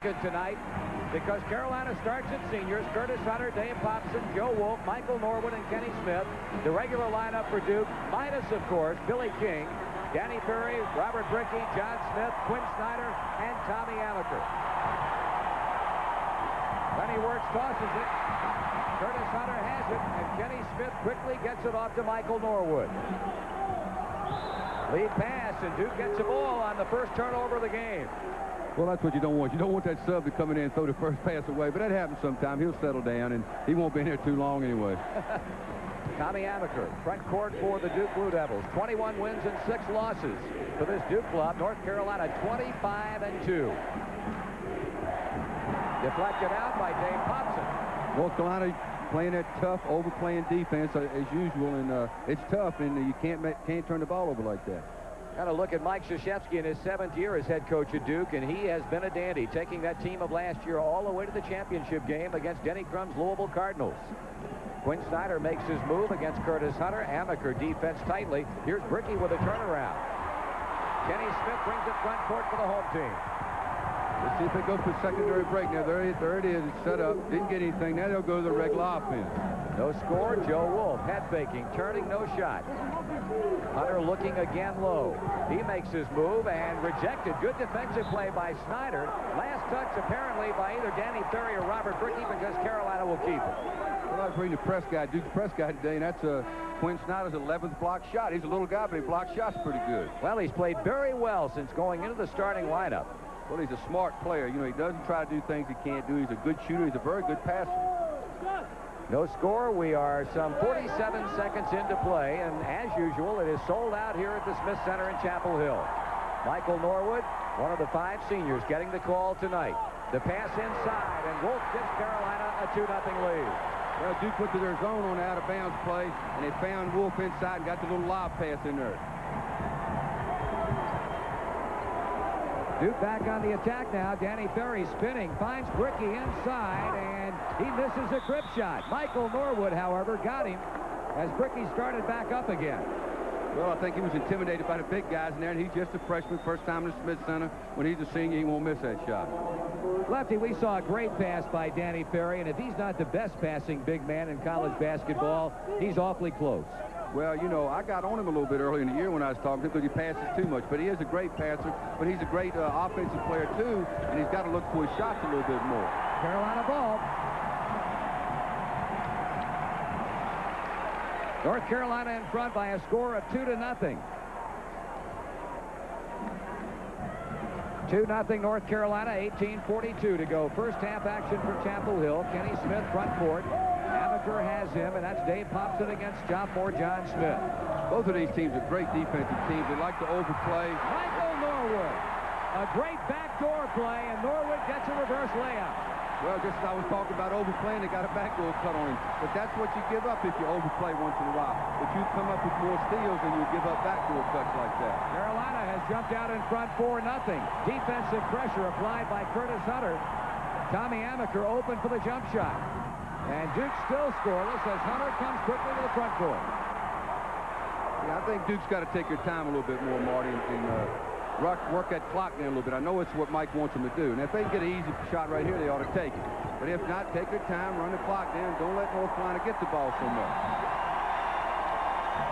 Good tonight because Carolina starts its seniors: Curtis Hunter, Dave Popson, Joe Wolf, Michael Norwood, and Kenny Smith. The regular lineup for Duke, minus, of course, Billy King, Danny Ferry, Robert Brickey, John Smith, Quinn Snyder, and Tommy Amaker. Lenny Wirtz tosses it. Curtis Hunter has it, and Kenny Smith quickly gets it off to Michael Norwood. Lead pass, and Duke gets the ball on the first turnover of the game. Well, that's what you don't want. You don't want that sub to come in and throw the first pass away, but that happens sometime. He'll settle down, and he won't be in here too long anyway. Tommy Amaker, front court for the Duke Blue Devils. 21 wins and 6 losses for this Duke club. North Carolina 25-2. Deflected out by Dave Popson. North Carolina playing that tough, overplaying defense as usual, and it's tough, and you can't turn the ball over like that. Got to look at Mike Krzyzewski in his 7th year as head coach at Duke, and he has been a dandy, taking that team of last year all the way to the championship game against Denny Crum's Louisville Cardinals. Quinn Snyder makes his move against Curtis Hunter. Amaker defense tightly. Here's Brickey with a turnaround. Kenny Smith brings it front court for the home team. Let's see if it goes to secondary break. Now, there it is. It's set up. Didn't get anything. Now they'll go to the regular offense. No score. Joe Wolf, head faking, turning, no shot. Hunter looking again low. He makes his move and rejected. Good defensive play by Snyder. Last touch apparently by either Danny Ferry or Robert Brickey, because Carolina will keep it. Well, I was reading the press guy, Duke's press guy today, and that's Quinn Snyder's 11th block shot. He's a little guy, but he blocks shots pretty good. Well, he's played very well since going into the starting lineup. Well, he's a smart player. You know, he doesn't try to do things he can't do. He's a good shooter. He's a very good passer. No score. We are some 47 seconds into play, and as usual, it is sold out here at the Smith Center in Chapel Hill. Michael Norwood, one of the 5 seniors, getting the call tonight. The pass inside, and Wolf gives Carolina a 2-0 lead. Well, Duke went to their zone on the out-of-bounds play, and they found Wolf inside and got the little lob pass in there. Duke back on the attack now. Danny Ferry spinning, finds Brickey inside, and he misses a grip shot. Michael Norwood, however, got him as Brickey started back up again. Well, I think he was intimidated by the big guys in there, and he's just a freshman, first time in the Smith Center. When he's a senior, he won't miss that shot. Lefty, we saw a great pass by Danny Ferry, and if he's not the best passing big man in college basketball, he's awfully close. Well, you know, I got on him a little bit earlier in the year when I was talking to him because he passes too much. But he is a great passer, but he's a great offensive player, too, and he's got to look for his shots a little bit more. Carolina ball. North Carolina in front by a score of 2-0. 2-0 North Carolina, 18:42 to go. First half action for Chapel Hill. Kenny Smith front court. Amaker has him, and that's Dave Popson against sophomore John Smith. Both of these teams are great defensive teams. They like to overplay. Michael Norwood. A great backdoor play, and Norwood gets a reverse layup. Well, just as I was talking about overplaying, they got a backdoor cut on him. But that's what you give up if you overplay once in a while. If you come up with more steals, then you give up backdoor cuts like that. Carolina has jumped out in front 4-0. Defensive pressure applied by Curtis Hunter. Tommy Amaker open for the jump shot. And Duke still scoreless as Hunter comes quickly to the front court. Yeah, I think Duke's got to take their time a little bit more, Marty, and work that clock down a little bit. I know it's what Mike wants them to do. And if they can get an easy shot right here, they ought to take it. But if not, take their time, run the clock down. Don't let North Carolina get the ball so much.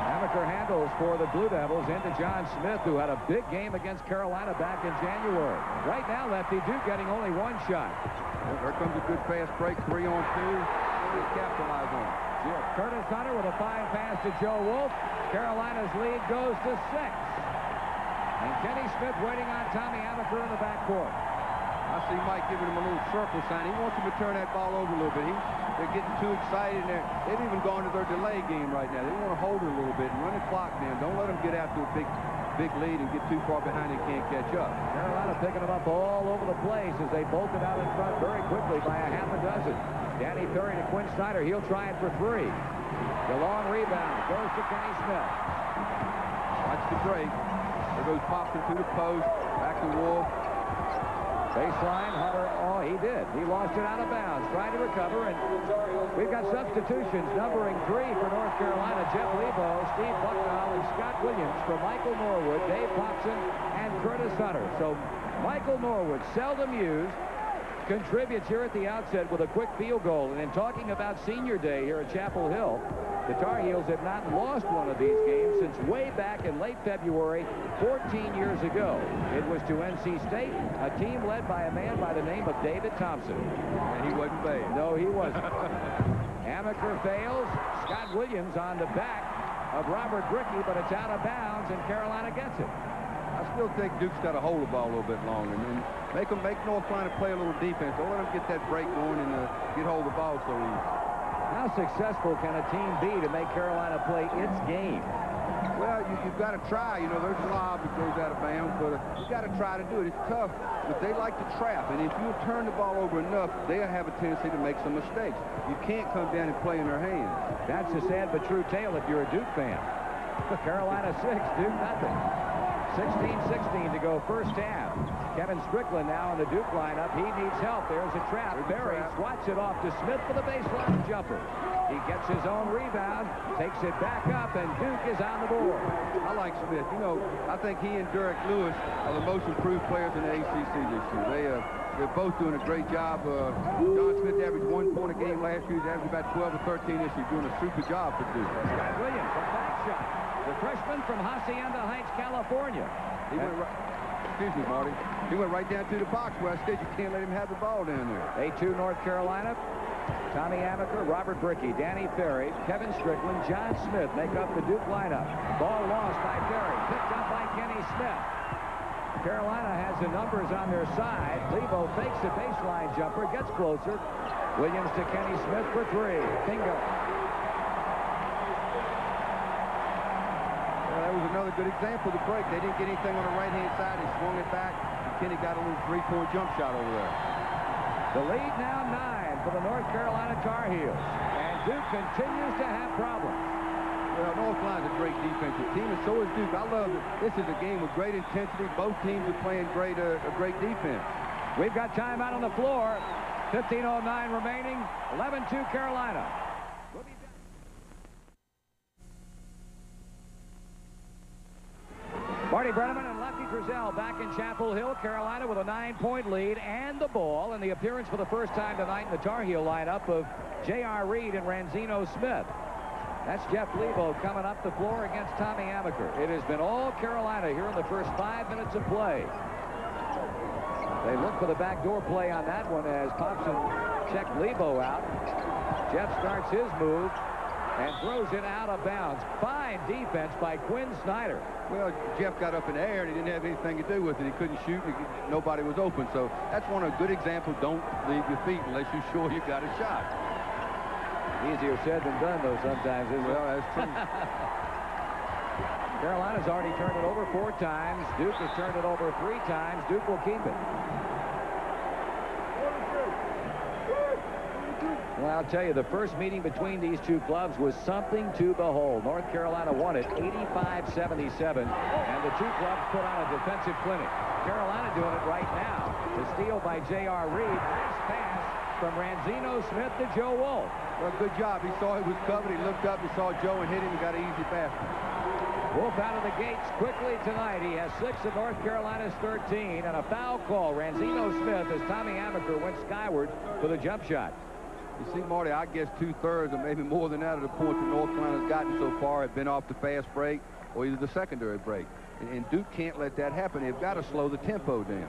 Amaker handles for the Blue Devils into John Smith, who had a big game against Carolina back in January. Right now, Lefty, Duke getting only 1 shot. Well, there comes a good fast break, 3-on-2. They capitalize on it. Curtis Hunter with a fine pass to Joe Wolf. Carolina's lead goes to 6. And Kenny Smith waiting on Tommy Amaker in the backcourt. I see Mike giving him a little circle sign. He wants him to turn that ball over a little bit. They're getting too excited. They've even gone to their delay game right now. They want to hold it a little bit and run the clock down. Don't let them get out to a big lead and get too far behind they can't catch up. Carolina picking them up all over the place as they bolted out in front very quickly by a half a dozen. Danny Ferry to Quinn Snyder. He'll try it for 3. The long rebound goes to Kenny Smith. Watch the break. There goes Popson to the post. Back to Wolf. Baseline, Hunter, oh, he did. He lost it out of bounds, trying to recover, and we've got substitutions numbering 3 for North Carolina. Jeff Lebo, Steve Bucknall, and Scott Williams for Michael Norwood, Dave Popson, and Curtis Hunter. So Michael Norwood, seldom used, contributes here at the outset with a quick field goal. And in talking about senior day here at Chapel Hill, the Tar Heels have not lost one of these games since way back in late February 14 years ago. It was to NC State, a team led by a man by the name of David Thompson. And he wasn't bad. No, he wasn't. Amaker fails. Scott Williams on the back of Robert Brickey, but it's out of bounds, and Carolina gets it. I still think Duke's got to hold the ball a little bit longer and make North Carolina play a little defense. Don't let them get that break going and get hold of the ball so easy. How successful can a team be to make Carolina play its game? Well, you've got to try. You know, there's a lob that goes out of bounds, but you've got to try to do it. It's tough, but they like to trap. And if you turn the ball over enough, they'll have a tendency to make some mistakes. You can't come down and play in their hands. That's a sad but true tale if you're a Duke fan. Carolina 6, Duke nothing. 16-16 to go first half. Kevin Strickland now in the Duke lineup. He needs help. There's a trap. Berry swats it off to Smith for the baseline jumper. He gets his own rebound, takes it back up, and Duke is on the board. I like Smith. You know, I think he and Derek Lewis are the most improved players in the ACC this year. They're both doing a great job. John Smith averaged 1 point a game last year. He's averaged about 12 or 13 this year, doing a super job for Duke. Scott Williams, a back shot. The freshman from Hacienda Heights, California. He went right, excuse me, Marty. He went right down to the box where I said you can't let him have the ball down there. A2 North Carolina. Tommy Amaker, Robert Brickey, Danny Ferry, Kevin Strickland, John Smith make up the Duke lineup. Ball lost by Ferry, picked up by Kenny Smith. Carolina has the numbers on their side. Lebo fakes a baseline jumper, gets closer. Williams to Kenny Smith for three. Bingo. That was another good example of the break. They didn't get anything on the right-hand side. They swung it back, and Kenny got a little three-point jump shot over there. The lead now 9 for the North Carolina Tar Heels. And Duke continues to have problems. Well, North Carolina's a great defensive team, and so is Duke. I love it. This is a game with great intensity. Both teams are playing great defense. We've got time out on the floor. 15:09 remaining. 11-2 Carolina. We'll be back. Marty Brenneman and Lefty Driesell back in Chapel Hill, Carolina with a 9-point lead and the ball, and the appearance for the first time tonight in the Tar Heel lineup of J.R. Reed and Ranzino Smith. That's Jeff Lebo coming up the floor against Tommy Amaker. It has been all Carolina here in the first 5 minutes of play. They look for the backdoor play on that one as Popson checked Lebo out. Jeff starts his move and throws it out of bounds. Fine defense by Quinn Snyder. Well, Jeff got up in the air and he didn't have anything to do with it. He couldn't shoot. Nobody was open. So that's one of a good example. Don't leave your feet unless you're sure you got a shot. Easier said than done, though, sometimes, isn't it? Well, that's true. Carolina's already turned it over 4 times. Duke has turned it over 3 times. Duke will keep it. Well, I'll tell you, the first meeting between these two clubs was something to behold. North Carolina won it 85-77, and the two clubs put on a defensive clinic. Carolina doing it right now. The steal by J.R. Reed. Nice pass from Ranzino Smith to Joe Wolf. Well, good job. He saw it was covered. He looked up, he saw Joe and hit him and got an easy basket. Wolf out of the gates quickly tonight. He has 6 of North Carolina's 13, and a foul call. Ranzino Smith as Tommy Amaker went skyward for the jump shot. You see, Marty, I guess 2/3 or maybe more than that of the points that North Carolina's gotten so far have been off the fast break or either the secondary break. And Duke can't let that happen. They've got to slow the tempo down.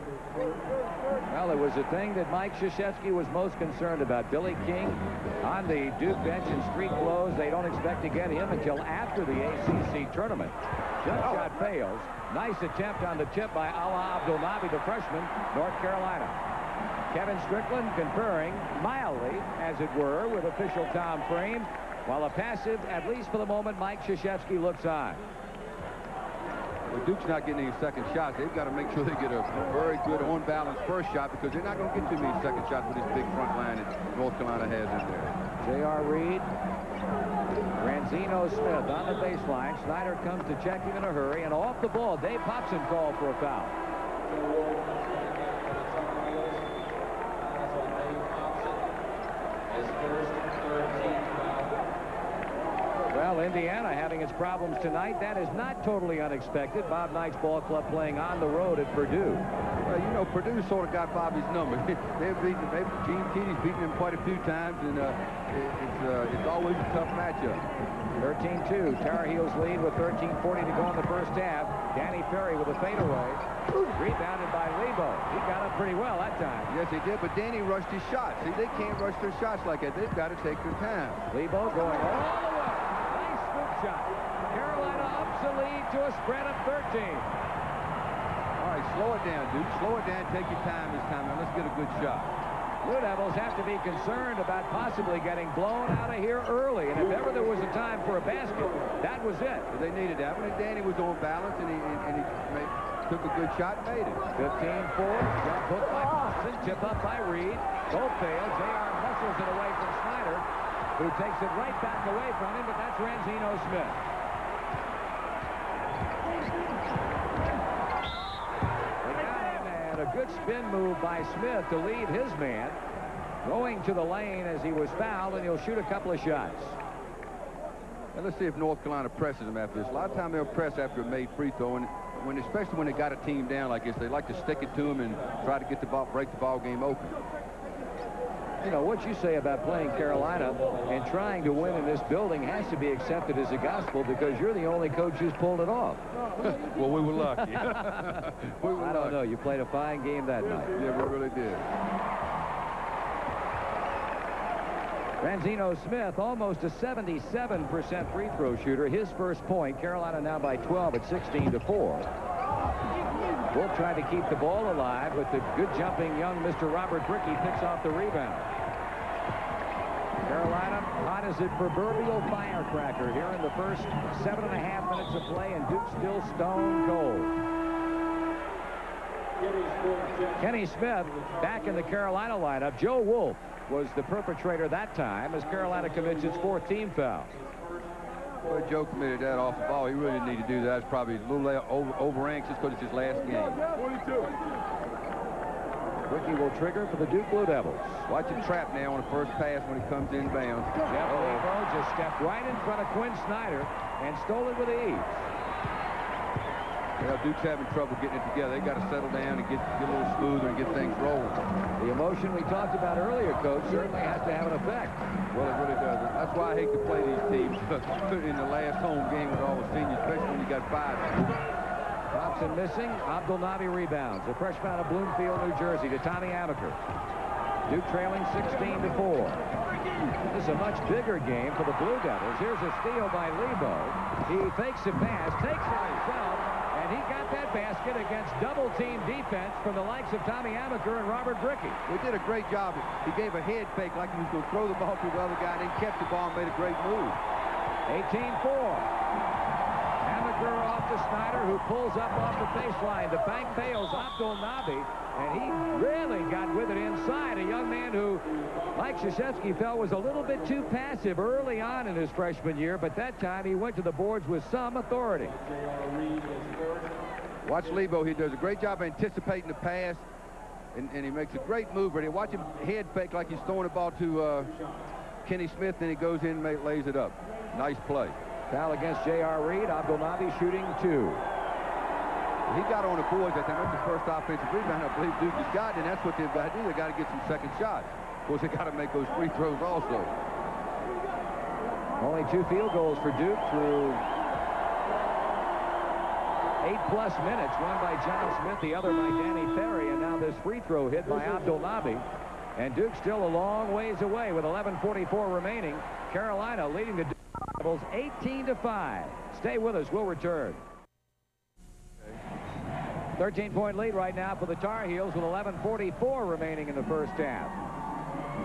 Well, it was a thing that Mike Krzyzewski was most concerned about. Billy King on the Duke bench in street clothes. They don't expect to get him until after the ACC tournament. Jump shot fails. Nice attempt on the tip by Alaa Abdelnaby, the freshman, North Carolina. Kevin Strickland conferring mildly, as it were, with official Tom Frame, while a passive, at least for the moment, Mike Krzyzewski looks on. Well, Duke's not getting any second shots. They've got to make sure they get a very good on-balance first shot because they're not going to get too many second shots with this big front line that North Carolina has in there. J.R. Reed, Ranzino Smith on the baseline. Snyder comes to check him in a hurry, and off the ball, Dave Popson called for a foul. Well, Indiana having its problems tonight. That is not totally unexpected. Bob Knight's ball club playing on the road at Purdue. Well, you know, Purdue sort of got Bobby's number. They've beaten him. Gene Keating's beaten him quite a few times, and it's always a tough matchup. 13-2. Tar Heels lead with 13:40 to go in the first half. Danny Ferry with a fadeaway. Rebounded by Lebo. He got up pretty well that time. Yes, he did, but Danny rushed his shots. See, they can't rush their shots like that. They've got to take their time. Lebo going all the way. Nice scoop shot. Carolina ups the lead to a spread of 13. All right, slow it down, dude. Slow it down. Take your time this time. Now, let's get a good shot. Blue Devils have to be concerned about possibly getting blown out of here early. And if ever there was a time for a basket, that was it. Well, they needed that one. And Danny was on balance, and he took a good shot and made it. 15-4. Jump hook by Boston. Tip up by Reed. Both fail. J.R. muscles it away from Snyder, who takes it right back away from him, but that's Ranzino Smith. A good spin move by Smith to lead his man, going to the lane as he was fouled, and he'll shoot a couple of shots. And let's see if North Carolina presses them after this. A lot of time they'll press after a made free throw, and especially when they got a team down like this, they like to stick it to them and try to get the ball, break the ball game open. You know, what you say about playing Carolina and trying to win in this building has to be accepted as a gospel, because you're the only coach who's pulled it off. Well, we were lucky. I don't know. You played a fine game that night. Yeah, we really did. Ranzino Smith, almost a 77% free throw shooter. His first point. Carolina now by 12 at 16-4. Wolf tried to keep the ball alive, but the good jumping young Mr. Robert Brickey picks off the rebound. Carolina hot as a proverbial firecracker here in the first 7.5 minutes of play, and Duke still stone cold. Kenny Smith back in the Carolina lineup. Joe Wolf was the perpetrator that time as Carolina commits its 4th team foul. Well, Joe committed that off the ball. He really didn't need to do that. It's probably a little over anxious because it's his last game. 22. Ricky will trigger for the Duke Blue Devils. Watch him trap now on the first pass when he comes inbound. Jeff Lebo just stepped right in front of Quinn Snyder and stole it with ease. Well, Duke's having trouble getting it together. They got to settle down and get a little smoother and get things rolling. The emotion we talked about earlier, Coach, certainly has to have an effect. Well, it really does. That's why I hate to play these teams in the last home game with all the seniors, especially when you got 5. Thompson missing. Abdul Nabi rebounds. A freshman out of Bloomfield, New Jersey, to Tommy Amaker. Duke trailing 16-4. This is a much bigger game for the Blue Devils. Here's a steal by Lebo. He fakes a pass, takes it himself, and he got that basket against double-team defense from the likes of Tommy Amaker and Robert Brickey. He did a great job. He gave a head fake like he was going to throw the ball to the other guy, and then kept the ball and made a great move. 18-4. Amaker off to Snyder, who pulls up off the baseline. The bank fails Abdul Nabi, and he really got with it inside. A young man who Mike Krzyzewski felt was a little bit too passive early on in his freshman year, but that time he went to the boards with some authority. Watch Lebo. He does a great job anticipating the pass, and he makes a great move. But watch him head fake like he's throwing the ball to Kenny Smith, then he goes in and lays it up. Nice play. Foul against J.R. Reed. Abdul Nabi shooting 2. He got on the boards. I think that's the first offensive rebound I believe Duke has gotten, and that's what they've got to do. They've got to get some second shots. Of course, they got to make those free throws also. Only 2 field goals for Duke through 8+ minutes. One by John Smith, the other by Danny Ferry, and now this free throw hit by Abdul Nabi. And Duke still a long ways away with 11:44 remaining. Carolina leading the Devils 18-5. Stay with us. We'll return. 13-point lead right now for the Tar Heels with 11:44 remaining in the first half.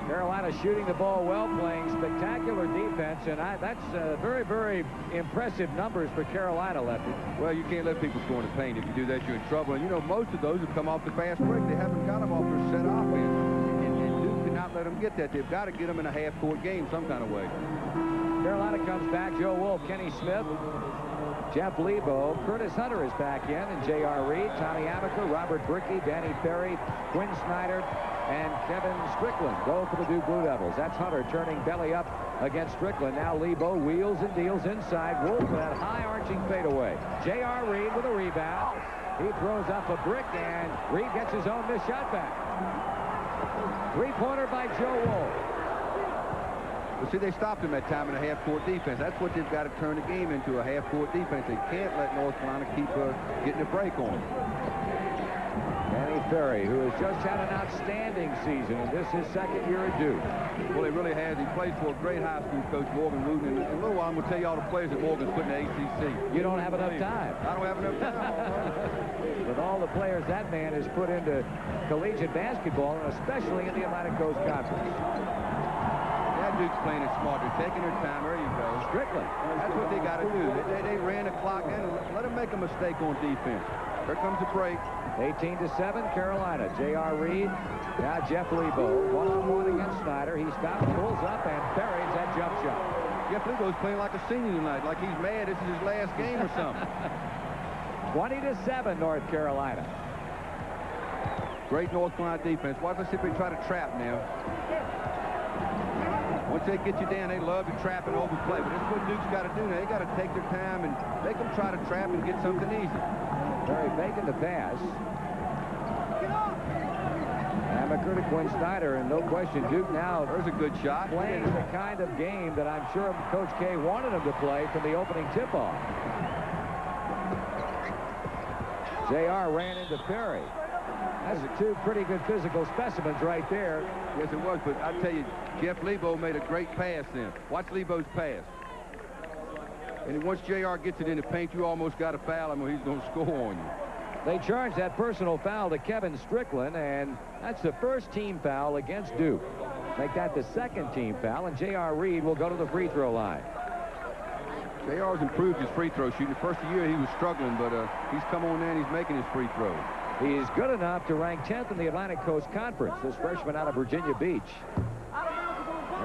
Carolina shooting the ball well, playing spectacular defense, and that's very, very impressive numbers for Carolina, Lefty. Well, you can't let people score in the paint. If you do that, you're in trouble. And, you know, most of those have come off the fast break. They haven't got them off their set offense. And Duke cannot let them get that. They've got to get them in a half-court game some kind of way. Carolina comes back. Joe Wolf, Kenny Smith, Jeff Lebo, Curtis Hunter is back in, and J.R. Reed, Tommy Amaker, Robert Brickey, Danny Ferry, Quinn Snyder, and Kevin Strickland go for the Duke Blue Devils. That's Hunter turning belly up against Strickland. Now Lebo wheels and deals inside. Wolf with that high arching fadeaway. J.R. Reed with a rebound. He throws up a brick, and Reed gets his own missed shot back. Three-pointer by Joe Wolf. Well, see, they stopped him that time in a half-court defense. That's what they've got to turn the game into, a half-court defense. They can't let North Carolina keep getting a break on them. Danny Ferry, who has just had an outstanding season, and this is his second year at Duke. Well, he really has. He plays for a great high school coach, Morgan Wooten. In a little while, I'm going to tell you all the players that Morgan's put in the ACC. You don't have enough time. I don't have enough time. With all the players that man has put into collegiate basketball, and especially in the Atlantic Coast Conference. Yeah, Duke's playing it smart. They're taking their time. There you go. Strickland. That's what they got to do. They ran the clock in. Let them make a mistake on defense. Here comes the break. 18-7, Carolina. J.R. Reed. Now Jeff Lebo. One-on-one against Snyder. He stops, pulls up, and buries that jump shot. Jeff Lebo's playing like a senior tonight, like he's mad this is his last game or something. 20-7, North Carolina. Great North Carolina defense. Watch, let's see if they try to trap now. Once they get you down, they love to trap and overplay. But that's what Duke's got to do now. They got to take their time and make them try to trap and get something easy. Ferry faking the pass. Amaker to Quinn Snyder, and no question, Duke now there's a good shot. Playing the kind of game that I'm sure Coach K wanted him to play from the opening tip-off. J.R. ran into Ferry. That's two pretty good physical specimens right there. Yes, it was, but I tell you, Jeff Lebo made a great pass then. Watch Lebo's pass. And once J.R. gets it in the paint, you almost got to foul him or he's going to score on you. They charged that personal foul to Kevin Strickland, and that's the first team foul against Duke. Make that the second team foul, and J.R. Reed will go to the free throw line. J.R.'s improved his free throw shooting. The first year he was struggling, but he's come on in, he's making his free throws. He's good enough to rank 10th in the Atlantic Coast Conference, this freshman out of Virginia Beach.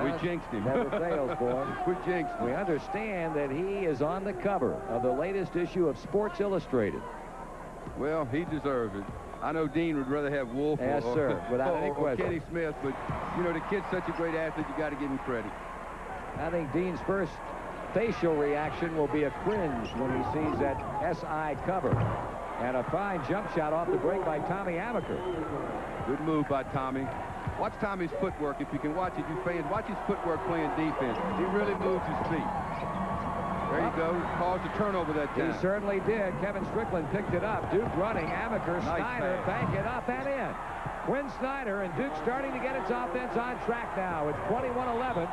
We jinxed him. Never fails, boy. We jinxed him. We understand that he is on the cover of the latest issue of Sports Illustrated. Well, he deserves it. I know Dean would rather have Wolf yes, sir, without any question. Kenny Smith, but, you know, the kid's such a great athlete, you got to give him credit. I think Dean's first facial reaction will be a cringe when he sees that SI cover. And a fine jump shot off the break by Tommy Amaker. Good move by Tommy. Watch Tommy's footwork. If you can watch it, you fans, watch his footwork playing defense. He really moves his feet. There you go. Caused a turnover that time. He certainly did. Kevin Strickland picked it up. Duke running. Amaker, nice Snyder, pass. bank it up and in. Quinn Snyder, and Duke starting to get its offense on track now. It's 21-11.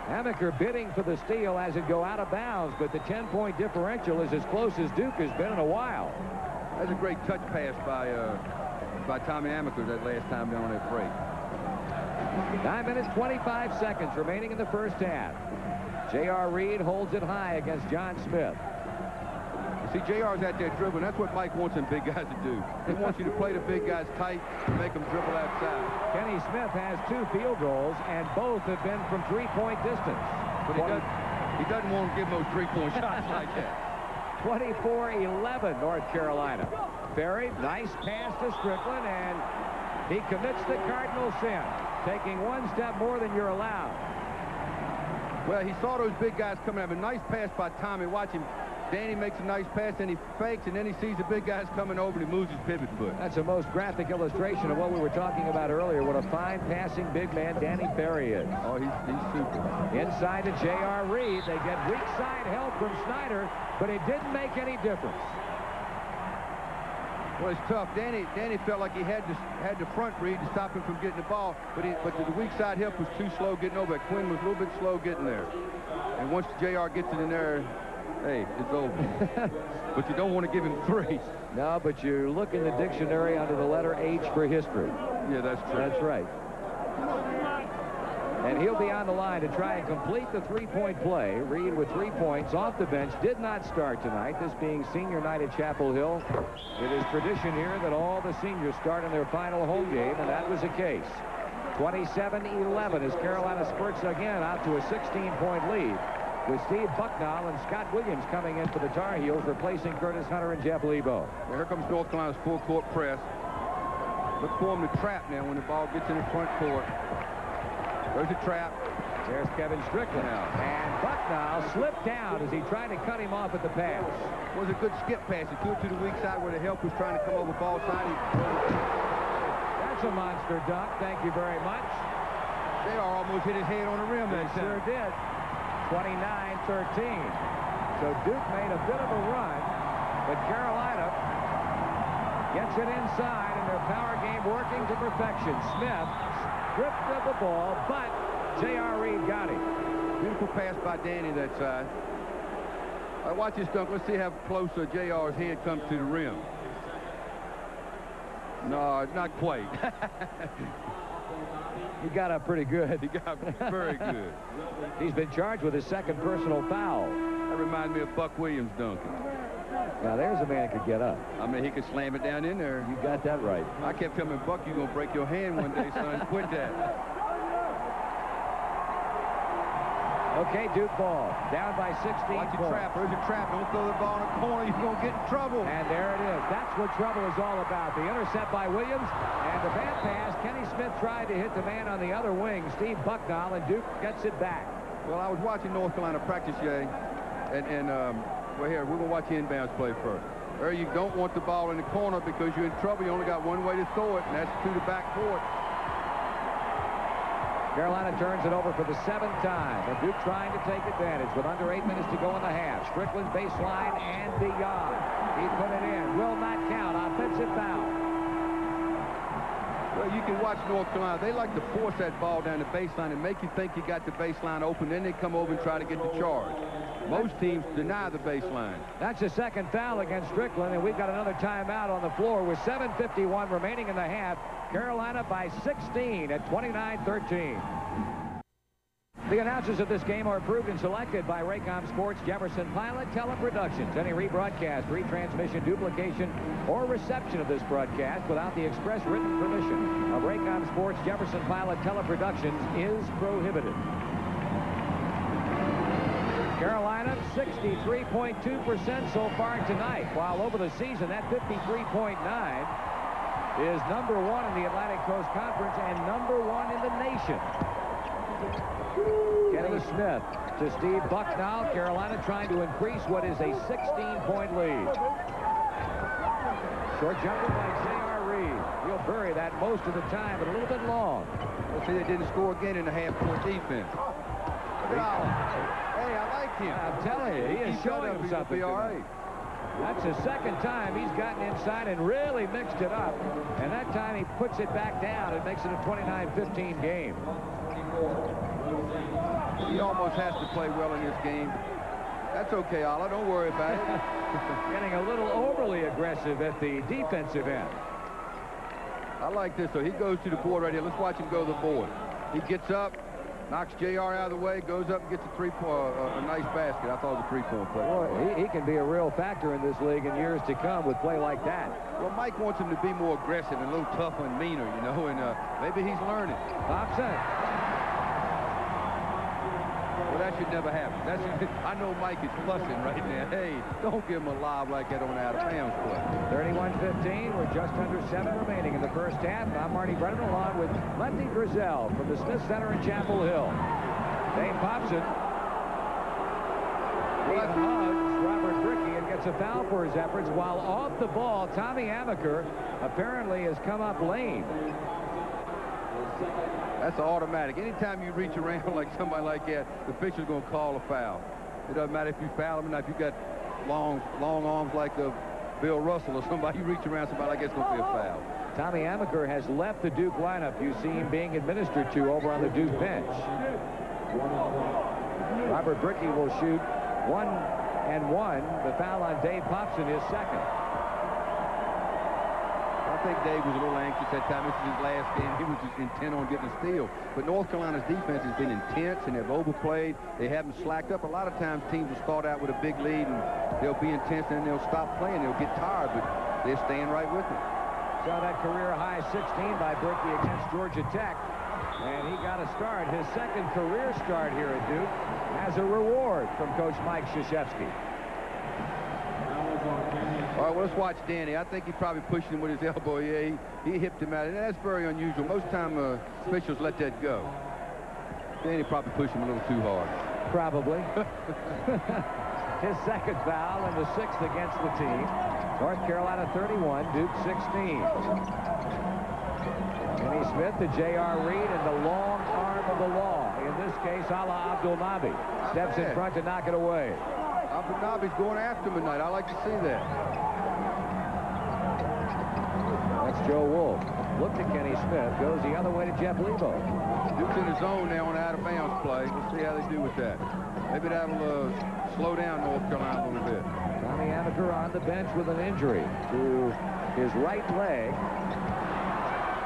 Amaker bidding for the steal as it go out of bounds, but the 10-point differential is as close as Duke has been in a while. That's a great touch pass by Tommy Amaker that last time down on that break. 9 minutes, 25 seconds remaining in the first half. J.R. Reed holds it high against John Smith. You see, J.R.'s out there dribbling. That's what Mike wants them big guys to do. He wants you to play the big guys tight and make them dribble outside. Kenny Smith has 2 field goals, and both have been from 3-point distance. But he doesn't want to give those 3-point shots like that. 24-11, North Carolina. Ferry, nice pass to Strickland, and he commits the cardinal sin, taking one step more than you're allowed. Well, he saw those big guys coming up. A nice pass by Tommy. Watch him. Danny makes a nice pass, and he fakes, and then he sees the big guys coming over, and he moves his pivot foot. That's a most graphic illustration of what we were talking about earlier. What a fine passing big man Danny Ferry is. Oh, he's super. Inside to J.R. Reed. They get weak side help from Snyder, but it didn't make any difference. Well, it's tough. Danny felt like he had to front Reed to stop him from getting the ball, but the weak side help was too slow getting over. Quinn was a little bit slow getting there. And once J.R. gets it in there, hey, it's over. But you don't want to give him 3. No, but you look in the dictionary under the letter H for history. Yeah, that's true. That's right. And he'll be on the line to try and complete the 3-point play. Reed with 3 points off the bench. Did not start tonight, this being senior night at Chapel Hill. It is tradition here that all the seniors start in their final home game, and that was the case. 27-11 as Carolina spurts again out to a 16-point lead, with Steve Bucknall and Scott Williams coming in for the Tar Heels, replacing Curtis Hunter and Jeff Lebo. Well, here comes North Carolina's full-court press. Look for him to trap now when the ball gets in the front court. There's a trap. There's Kevin Strickland. And Bucknall slipped down as he tried to cut him off at the pass. It was a good skip pass. He threw it to the weak side where the help was trying to come over ball side. That's a monster dunk. Thank you very much. JR almost hit his head on the rim that time. Sure did. 29-13. So Duke made a bit of a run, but Carolina gets it inside, and their power game working to perfection. Smith stripped of the ball, but J.R. Reed got him. Beautiful pass by Danny that side. Watch this dunk. Let's see how close J.R.'s head comes to the rim. No, not quite. He got up pretty good. He got very good. He's been charged with his second personal foul. That reminds me of Buck Williams dunking. Now, there's a man who could get up. I mean, he could slam it down in there. You got that right. I kept telling Buck, you're going to break your hand one day, son. Quit that. Okay, Duke ball. Down by 16 Watch points. your trap. There's a trap. Don't throw the ball in the corner. You're going to get in trouble. And there it is. That's what trouble is all about. The intercept by Williams and the bad pass. Kenny Smith tried to hit the man on the other wing, Steve Bucknall, and Duke gets it back. Well, I was watching North Carolina practice, Jay, and well, here, we're going to watch the inbounds play first. There, you don't want the ball in the corner because you're in trouble. You only got one way to throw it, and that's to the back court. Carolina turns it over for the 7th time, and Duke trying to take advantage with under 8 minutes to go in the half. Strickland's baseline and beyond. He put it in. Will not count. Offensive foul. Well, you can watch North Carolina. They like to force that ball down the baseline and make you think you got the baseline open. Then they come over and try to get the charge. Most teams deny the baseline. That's a second foul against Strickland, and we've got another timeout on the floor with 7:51 remaining in the half. Carolina by 16 at 29-13. The announcers of this game are approved and selected by Raycom Sports, Jefferson Pilot Teleproductions. Any rebroadcast, retransmission, duplication, or reception of this broadcast without the express written permission of Raycom Sports, Jefferson Pilot Teleproductions is prohibited. Carolina, 63.2% so far tonight, while over the season, that 53.9 is number 1 in the Atlantic Coast Conference and number 1 in the nation. Kenny Smith to Steve Bucknall. Carolina trying to increase what is a 16-point lead. Short jumper by J.R. Reed. He'll bury that most of the time, but a little bit long. Let's see, they didn't score again in the half-court defense. Hey, I like him. I'm telling you, he is showing him something. Be all right. That's the second time he's gotten inside and really mixed it up. And that time he puts it back down and makes it a 29-15 game. He almost has to play well in this game. That's okay, Alla. Don't worry about it. Getting a little overly aggressive at the defensive end. I like this. So he goes to the board right here. Let's watch him go to the board. He gets up, knocks JR out of the way, goes up and gets a nice basket. I thought it was a three-point play. Boy, he can be a real factor in this league in years to come with play like that. Well, Mike wants him to be more aggressive and a little tougher and meaner, you know, and maybe he's learning. Thompson. Well, that should never happen. I know Mike is fussing right now. Hey, don't give him a lob like that on out-of-bounds play. 31-15. We're just under 7 remaining in the first half. I'm Marty Brennan along with Lefty Drizel from the Smith Center in Chapel Hill. Dave Popson. He hugs Robert Brickey and gets a foul for his efforts, while off the ball, Tommy Amaker apparently has come up lame. That's automatic. Anytime you reach around like somebody like that, the official's going to call a foul. It doesn't matter if you foul him or not. If you got long arms like Bill Russell or somebody, you reach around somebody like that's going to be a foul. Tommy Amaker has left the Duke lineup. You see him being administered to over on the Duke bench. Robert Brickey will shoot 1-1. The foul on Dave Popson is second. I think Dave was a little anxious that time. This is his last game. He was just intent on getting a steal. But North Carolina's defense has been intense, and they've overplayed. They haven't slacked up. A lot of times teams will start out with a big lead, and they'll be intense, and then they'll stop playing. They'll get tired, but they're staying right with it. Saw that career-high 16 by Brickey against Georgia Tech, and he got a start, his second career start here at Duke, as a reward from Coach Mike Krzyzewski. Well, All right, well, let's watch Danny. I think he probably pushed him with his elbow. Yeah, he hipped him out. And that's very unusual. Most time officials let that go. Danny probably pushed him a little too hard. Probably. His second foul and the 6th against the team. North Carolina 31, Duke 16. Kenny Smith to J.R. Reed and the long arm of the law. In this case, Alaa Abdelnaby steps in front to knock it away. Abdelnaby's going after him tonight. I like to see that. That's Joe Wolf. Look to Kenny Smith. Goes the other way to Jeff Lebo. Duke's in his zone now on out-of-bounds play. Let's see how they do with that. Maybe that'll slow down North Carolina a little bit. Tommy Amaker on the bench with an injury to his right leg.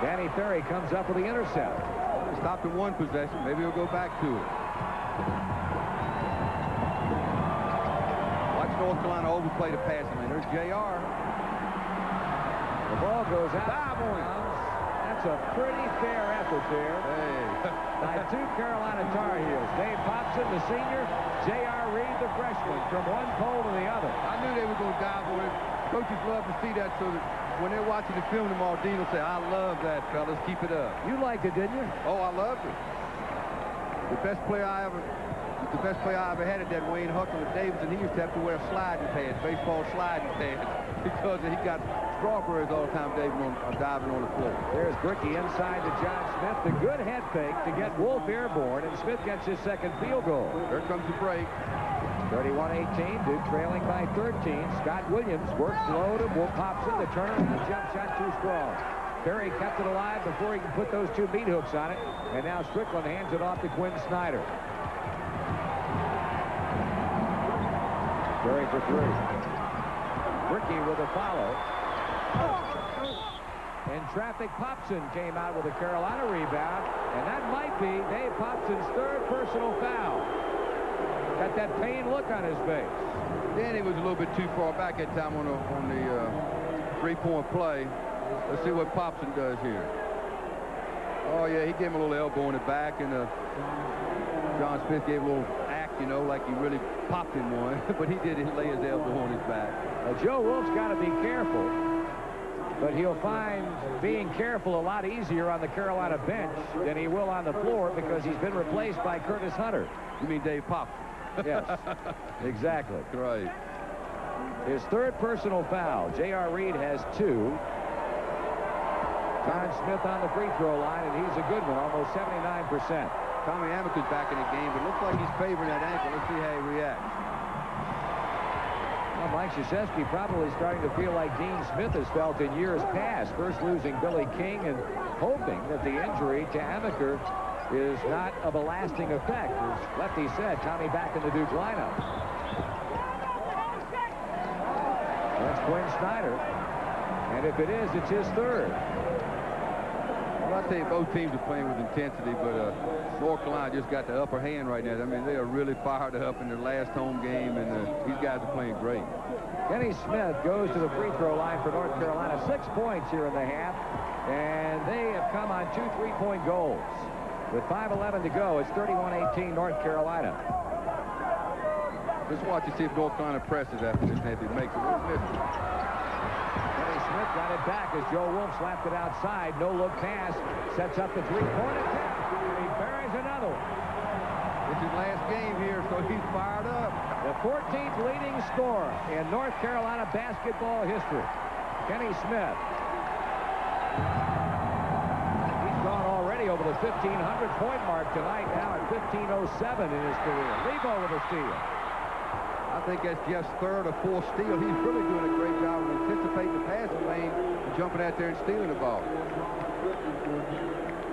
Danny Ferry comes up with the intercept. Stopped in one possession. Maybe he'll go back to it. Watch North Carolina overplay the passing lane. There's J.R. The ball goes out. That's a pretty fair effort there. By 2 Carolina Tar Heels. Dave Popson, the senior. J.R. Reed, the freshman. From one pole to the other. I knew they were going to dive for it. Coaches love to see that so that when they're watching the film tomorrow, Dean will say, I love that, fellas. Keep it up. You liked it, didn't you? Oh, I loved it. The best player I ever had at that Wayne Huckle and Davidson. He used to have to wear sliding pads, baseball sliding pads, because he got strawberries all the time diving on the floor. There's Brickey inside to John Smith. The good head fake to get Wolf airborne, and Smith gets his second field goal. Here comes the break. 31-18, Duke trailing by 13. Scott Williams works low to Wolf Hobson. The turnaround jump shot too strong. Ferry kept it alive before he can put those 2 meat hooks on it. And now Strickland hands it off to Quinn Snyder. Ferry for 3. Brickey with a follow. In traffic, Popson came out with a Carolina rebound. And that might be Dave Popson's 3rd personal foul. Got that pain look on his face. Danny was a little bit too far back that time on the 3-point play. Let's see what Popson does here. Oh, yeah, he gave him a little elbow in the back, and John Smith gave a little act, you know, like he really popped him one. But he did lay his elbow on his back. Joe Wolf's got to be careful. But he'll find being careful a lot easier on the Carolina bench than he will on the floor because he's been replaced by Curtis Hunter. You mean Dave Popson? Yes, exactly. Right. His 3rd personal foul. J.R. Reed has 2. John Smith on the free throw line, and he's a good one, almost 79%. Tommy Amaker's back in the game, but looks like he's favoring that ankle. Let's see how he reacts. Well, Mike Krzyzewski probably starting to feel like Dean Smith has felt in years past, first losing Billy King and hoping that the injury to Amaker is not of a lasting effect. As Lefty said, Tommy back in the Duke lineup. That's Quinn Snyder. And if it is, it's his 3rd. Well, I tell you, both teams are playing with intensity, but North Carolina just got the upper hand right now. I mean, they are really fired up in their last home game, and these guys are playing great. Kenny Smith goes to the free throw line for North Carolina. 6 points here in the half, and they have come on 2 3-point goals. With 5:11 to go, it's 31-18 North Carolina. Let's watch and see if North Carolina presses after this, maybe makes it. Kenny Smith got it back as Joe Wolf slapped it outside. No look pass. Sets up the 3-point attempt. He buries another one. It's his last game here, so he's fired up. The 14th leading scorer in North Carolina basketball history. Kenny Smith. He's gone already over the 1,500-point mark tonight, now at 1,507 in his career. Lebo with a steal. I think that's Jeff's 3rd or 4th steal. He's really doing a great job of anticipating the passing lane and jumping out there and stealing the ball.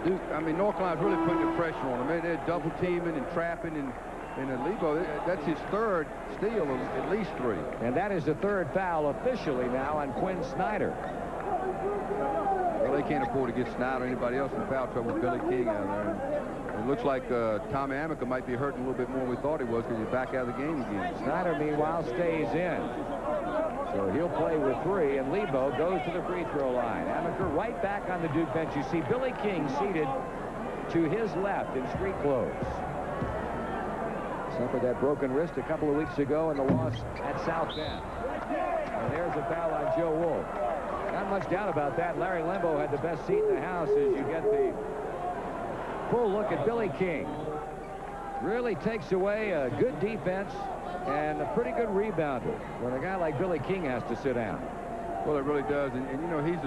Duke, I mean, North Carolina's really putting the pressure on him. They're double teaming and trapping, and Lebo, that's his 3rd steal, at least 3. And that is the 3rd foul officially now on Quinn Snyder. Well, they can't afford to get Snyder or anybody else in foul trouble with Billy King out there. And it looks like Tommy Amaker might be hurting a little bit more than we thought he was because he's back out of the game again. Snyder, meanwhile, stays in. So he'll play with 3, and Lebo goes to the free throw line. Amaker right back on the Duke bench. You see Billy King seated to his left in street clothes. Suffered that broken wrist a couple of weeks ago in the loss at South Bend. And there's a foul on Joe Wolf. Not much doubt about that. Larry Lembo had the best seat in the house as you get the full look at Billy King. Really takes away a good defense and a pretty good rebounder when a guy like Billy King has to sit down. Well, it really does. And you know, he's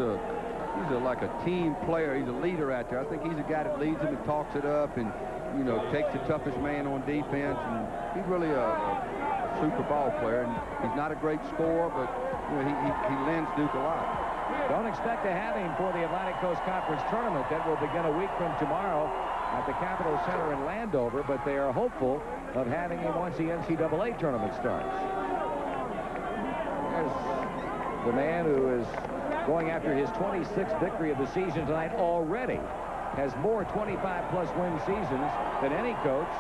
like a team player. He's a leader out there. I think he's a guy that leads them and talks it up and, you know, takes the toughest man on defense. And he's really a super ball player. And he's not a great scorer, but you know, he lends Duke a lot. Don't expect to have him for the Atlantic Coast Conference Tournament that will begin a week from tomorrow at the Capitol Center in Landover, but they are hopeful of having him once the NCAA tournament starts. There's the man who is going after his 26th victory of the season tonight already. Has more 25-plus win seasons than any coach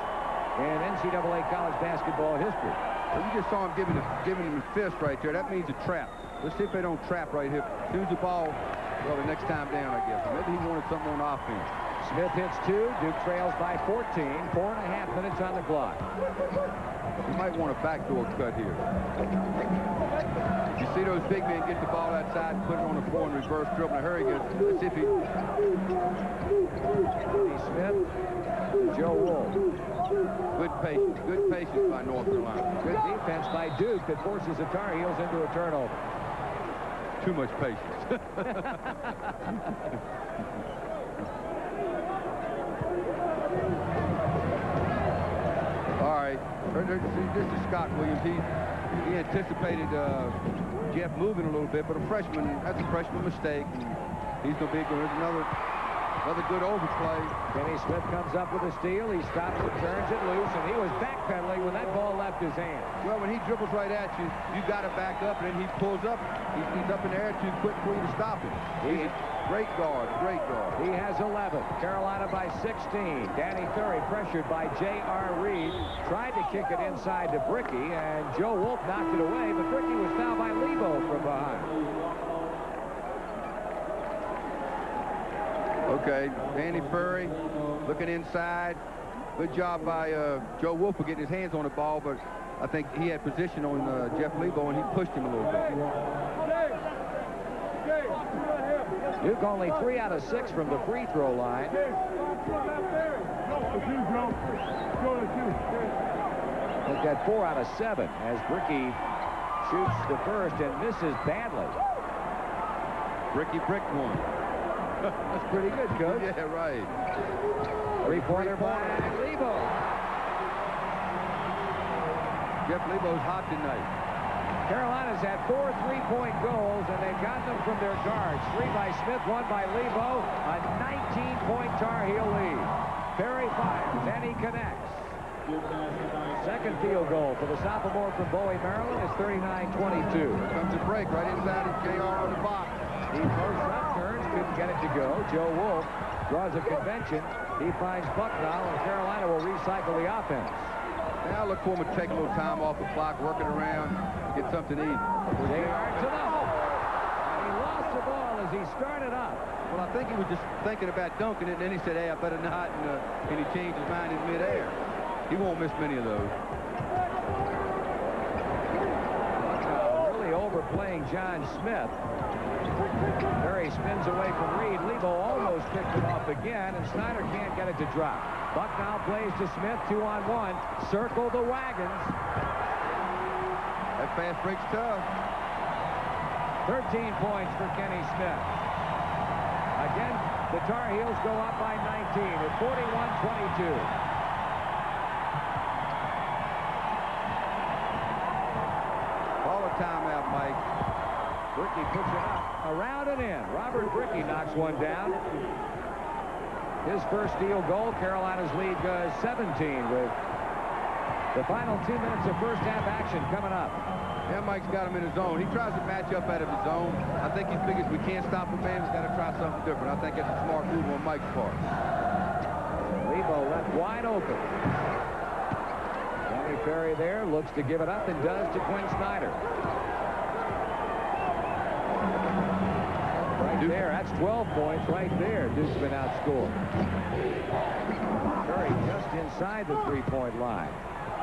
in NCAA college basketball history. Well, you just saw him giving him a fist right there. That means a trap. Let's see if they don't trap right here. Choose the ball, well, the next time down, I guess. Maybe he wanted something on offense. Smith hits 2. Duke trails by 14. 4.5 minutes on the clock. You might want a backdoor cut here. You see those big men get the ball outside and put it on the floor in reverse dribble. Now, hurry, let's see if he... Smith, Joe Wolf. Good patience by North Carolina. Good defense by Duke that forces the Tar Heels into a turnover. Too much patience. All right. This is Scott Williams. He anticipated Jeff moving a little bit, but that's a freshman mistake. And he's going to be good. There's another good overplay. Kenny Smith comes up with a steal. He stops it, turns it loose, and he was backpedaling when that ball left his hand. Well, when he dribbles right at you, you got to back up, and then he pulls up. He's up in the air too quick for you to stop him. He's a great guard, great guard. He has 11. Carolina by 16. Danny Ferry pressured by J.R. Reed. Tried to kick it inside to Bricky, and Joe Wolf knocked it away, but Bricky was fouled by Lebo from behind. Okay, Danny Ferry looking inside. Good job by Joe Wolf for getting his hands on the ball, but I think he had position on Jeff Lebo, and he pushed him a little bit. Duke only 3 out of 6 from the free throw line. They've got 4 out of 7 as Bricky shoots the first and misses badly. Bricky bricked one. That's pretty good, Coach. Yeah, right. Three-pointer by Lebo. Jeff Lebo's hot tonight. Carolina's had 4 3-point goals, and they've gotten them from their guards. 3 by Smith, 1 by Lebo. A 19-point Tar Heel lead. Perry fires, and he connects. Second field goal for the sophomore from Bowie, Maryland is 39-22. Comes a break right inside of JR on the box. He posts up, turns, couldn't get it to go. Joe Wolf draws a convention. He finds Bucknell, and Carolina will recycle the offense. Now look for him to take a little time off the clock, work it around, get something to eat. JR to the hole. And he lost the ball as he started up. Well, I think he was just thinking about dunking it, and then he said, hey, I better not, and he changed his mind in midair. He won't miss many of those. Really overplaying John Smith. Perry spins away from Reed. Lebo almost picked it off again, and Snyder can't get it to drop. Bucknell plays to Smith, 2-on-1. Circle the wagons. That fast break's tough. 13 points for Kenny Smith. Again, the Tar Heels go up by 19 at 41-22. Call a timeout, Mike. Bricky puts it up, around and in. Robert Bricky knocks one down. His first steal goal. Carolina's lead goes 17 with the final 2 minutes of first half action coming up. Yeah, Mike's got him in his zone. He tries to match up out of his zone. I think he figures we can't stop a man. He's got to try something different. I think that's a smart move on Mike's part. Lebo left wide open. Danny Ferry there looks to give it up and does to Quinn Snyder. There, that's 12 points right there. Duke's been outscored. Curry just inside the three-point line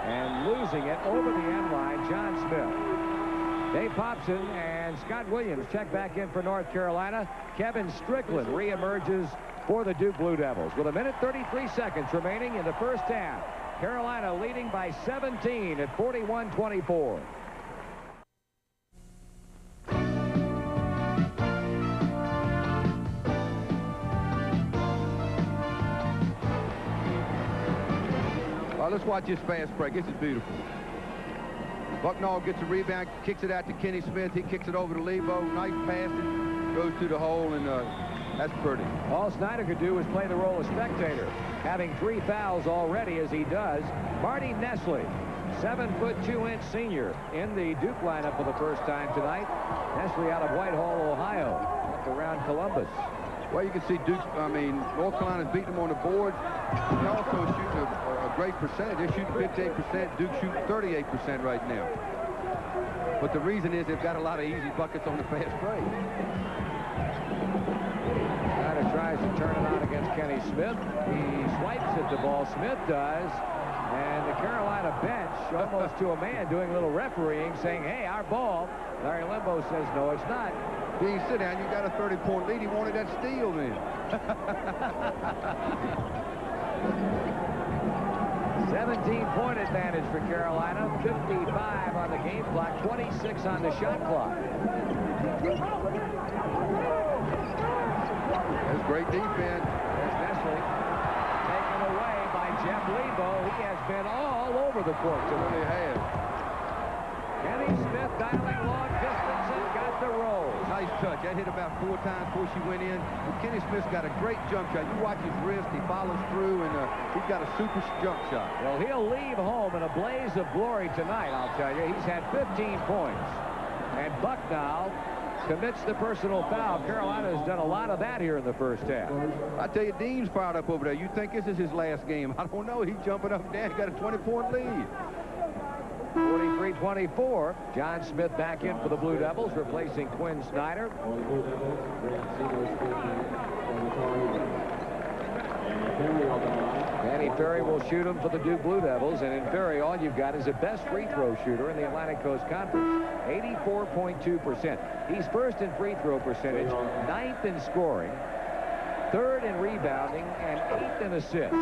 and losing it over the end line, John Smith. Dave Popson and Scott Williams check back in for North Carolina. Kevin Strickland reemerges for the Duke Blue Devils with 1:33 remaining in the first half. Carolina leading by 17 at 41-24. Well, let's watch this fast break. This is beautiful. Bucknall gets a rebound, kicks it out to Kenny Smith. He kicks it over to Lebo. Nice passing. Goes to the hole, and that's pretty. All Snyder could do was play the role of spectator, having 3 fouls already as he does. Marty Nestle, 7'2" senior in the Duke lineup for the first time tonight. Nestle out of Whitehall, Ohio, up around Columbus. Well, you can see North Carolina's beating them on the boards. They also shoot a great percentage. They're shooting 58%. Duke shooting 38% right now. But the reason is they've got a lot of easy buckets on the fast break. Snyder tries to turn it on against Kenny Smith. He swipes at the ball. Smith does. And the Carolina bench, almost to a man, doing a little refereeing, saying, hey, our ball. Larry Limbo says, no, it's not. Dean, sit down. You got a 30-point lead. He wanted that steal then. 17-point advantage for Carolina. 55 on the game clock. 26 on the shot clock. That's great defense. There's Nestle. Taken away by Jeff Lebo. He has been all over the court. He really has. Kenny Smith dialing long distance and got the roll. Nice touch. That hit about 4 times before she went in. And Kenny Smith's got a great jump shot. You watch his wrist. He follows through, and he's got a super jump shot. Well, he'll leave home in a blaze of glory tonight, I'll tell you. He's had 15 points. And Bucknall commits the personal foul. Carolina has done a lot of that here in the first half. I tell you, Dean's fired up over there. You think this is his last game? I don't know. He's jumping up and down. He's got a 20-point lead. 43-24. John Smith back in for the Blue Devils, replacing Quinn Snyder. Danny Ferry will shoot him for the Duke Blue Devils, and in Ferry, all you've got is a best free throw shooter in the Atlantic Coast Conference. 84.2%. He's first in free throw percentage, 9th in scoring, 3rd in rebounding, and 8th in assists.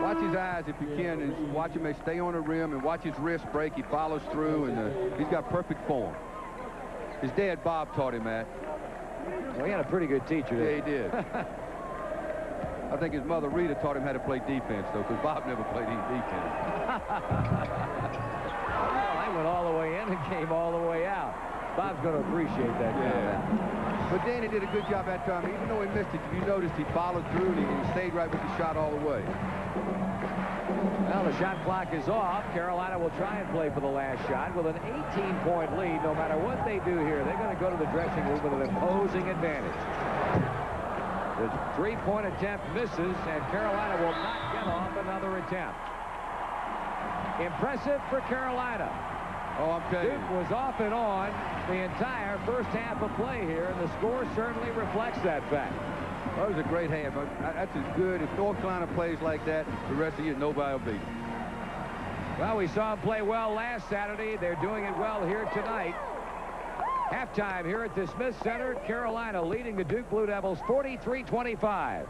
Watch his eyes if you can, and watch him stay on the rim, and watch his wrist break. He follows through, and he's got perfect form. His dad, Bob, taught him that. Well, he had a pretty good teacher. Yeah, he did. I think his mother, Rita, taught him how to play defense, though, because Bob never played any defense. Well, I went all the way in and came all the way out. Bob's going to appreciate that. Yeah. But Danny did a good job that time. Even though he missed it, if you noticed, he followed through, and he stayed right with the shot all the way. Well, the shot clock is off. Carolina will try and play for the last shot with an 18-point lead. No matter what they do here, they're going to go to the dressing room with an imposing advantage. The 3-point attempt misses, and Carolina will not get off another attempt. Impressive for Carolina. Oh, I'm telling you. Duke was off and on the entire first half of play here, and the score certainly reflects that fact. That was a great half. That's as good. If North Carolina plays like that, the rest of the year, nobody will beat them. Well, we saw them play well last Saturday. They're doing it well here tonight. Halftime here at the Smith Center. Carolina leading the Duke Blue Devils 43-25.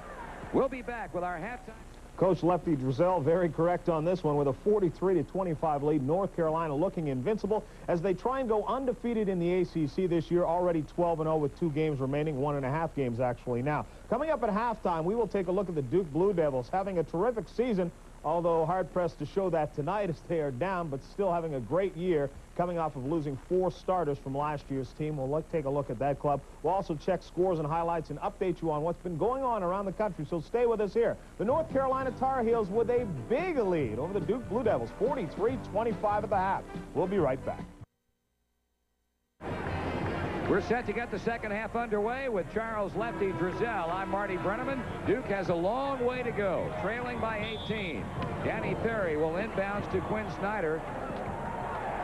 We'll be back with our halftime. Coach Lefty Driesell very correct on this one with a 43-25 lead. North Carolina looking invincible as they try and go undefeated in the ACC this year, already 12-0 with 2 games remaining, 1.5 games actually now. Coming up at halftime, we will take a look at the Duke Blue Devils having a terrific season, although hard-pressed to show that tonight as they are down, but still having a great year, coming off of losing 4 starters from last year's team. We'll take a look at that club. We'll also check scores and highlights and update you on what's been going on around the country, so stay with us here. The North Carolina Tar Heels with a big lead over the Duke Blue Devils, 43-25 at the half. We'll be right back. We're set to get the second half underway with Charles Lefty Driesell. I'm Marty Brenneman. Duke has a long way to go, trailing by 18. Danny Ferry will inbounds to Quinn Snyder.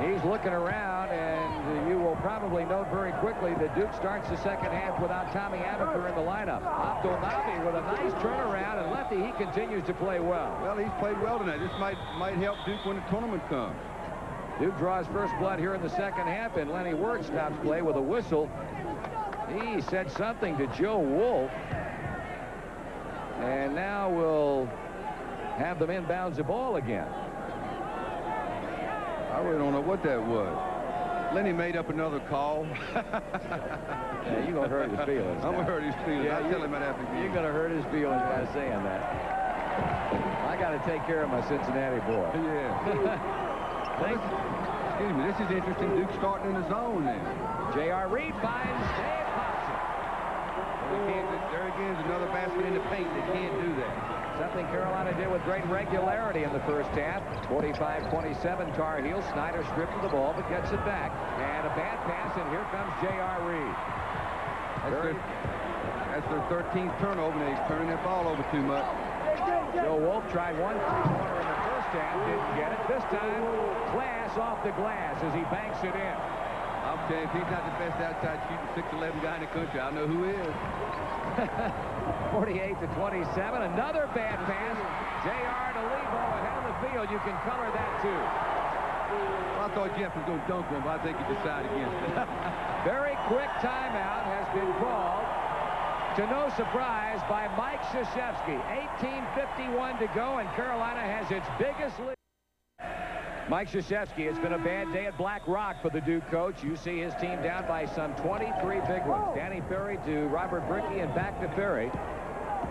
He's looking around, and you will probably note very quickly that Duke starts the second half without Tommy Amaker in the lineup. Abdelnaby with a nice turnaround, and Lefty, he continues to play well. Well, he's played well tonight. This might help Duke when the tournament comes. Duke draws first blood here in the second half, and Lenny Wirtz stops play with a whistle. He said something to Joe Wolf. And now we'll have them inbounds the ball again. I really don't know what that was. Lenny made up another call. Yeah, you're going to hurt his feelings. I'm going to hurt his feelings. Yeah, I'll tell him that after the game. You're going to hurt his feelings by saying that. I got to take care of my Cincinnati boy. Yeah. Excuse me, this is interesting. Duke starting in the zone then. J.R. Reed finds Dave Hobson. There again is another basket in the paint. They can't do that. Something Carolina did with great regularity in the first half. 45-27 Tar Heels. Snyder stripped of the ball but gets it back. And a bad pass, and here comes J.R. Reed. That's their 13th turnover, and they're turning that ball over too much. Joe Wolf tried one three-pointer in the first half, didn't get it. This time, Class off the glass as he banks it in. I'll tell you, if he's not the best outside shooting 6'11" guy in the country, I know who is. 48-27. Another bad pass. J.R. to Lebo ahead of the field. You can color that, too. I thought Jeff was going to dunk one, but I think he decided against it. Very quick timeout has been called, to no surprise, by Mike Krzyzewski. 18:51 to go, and Carolina has its biggest lead. Mike Krzyzewski, it's been a bad day at Black Rock for the Duke coach. You see his team down by some 23 big ones. Danny Ferry to Robert Brickey and back to Ferry.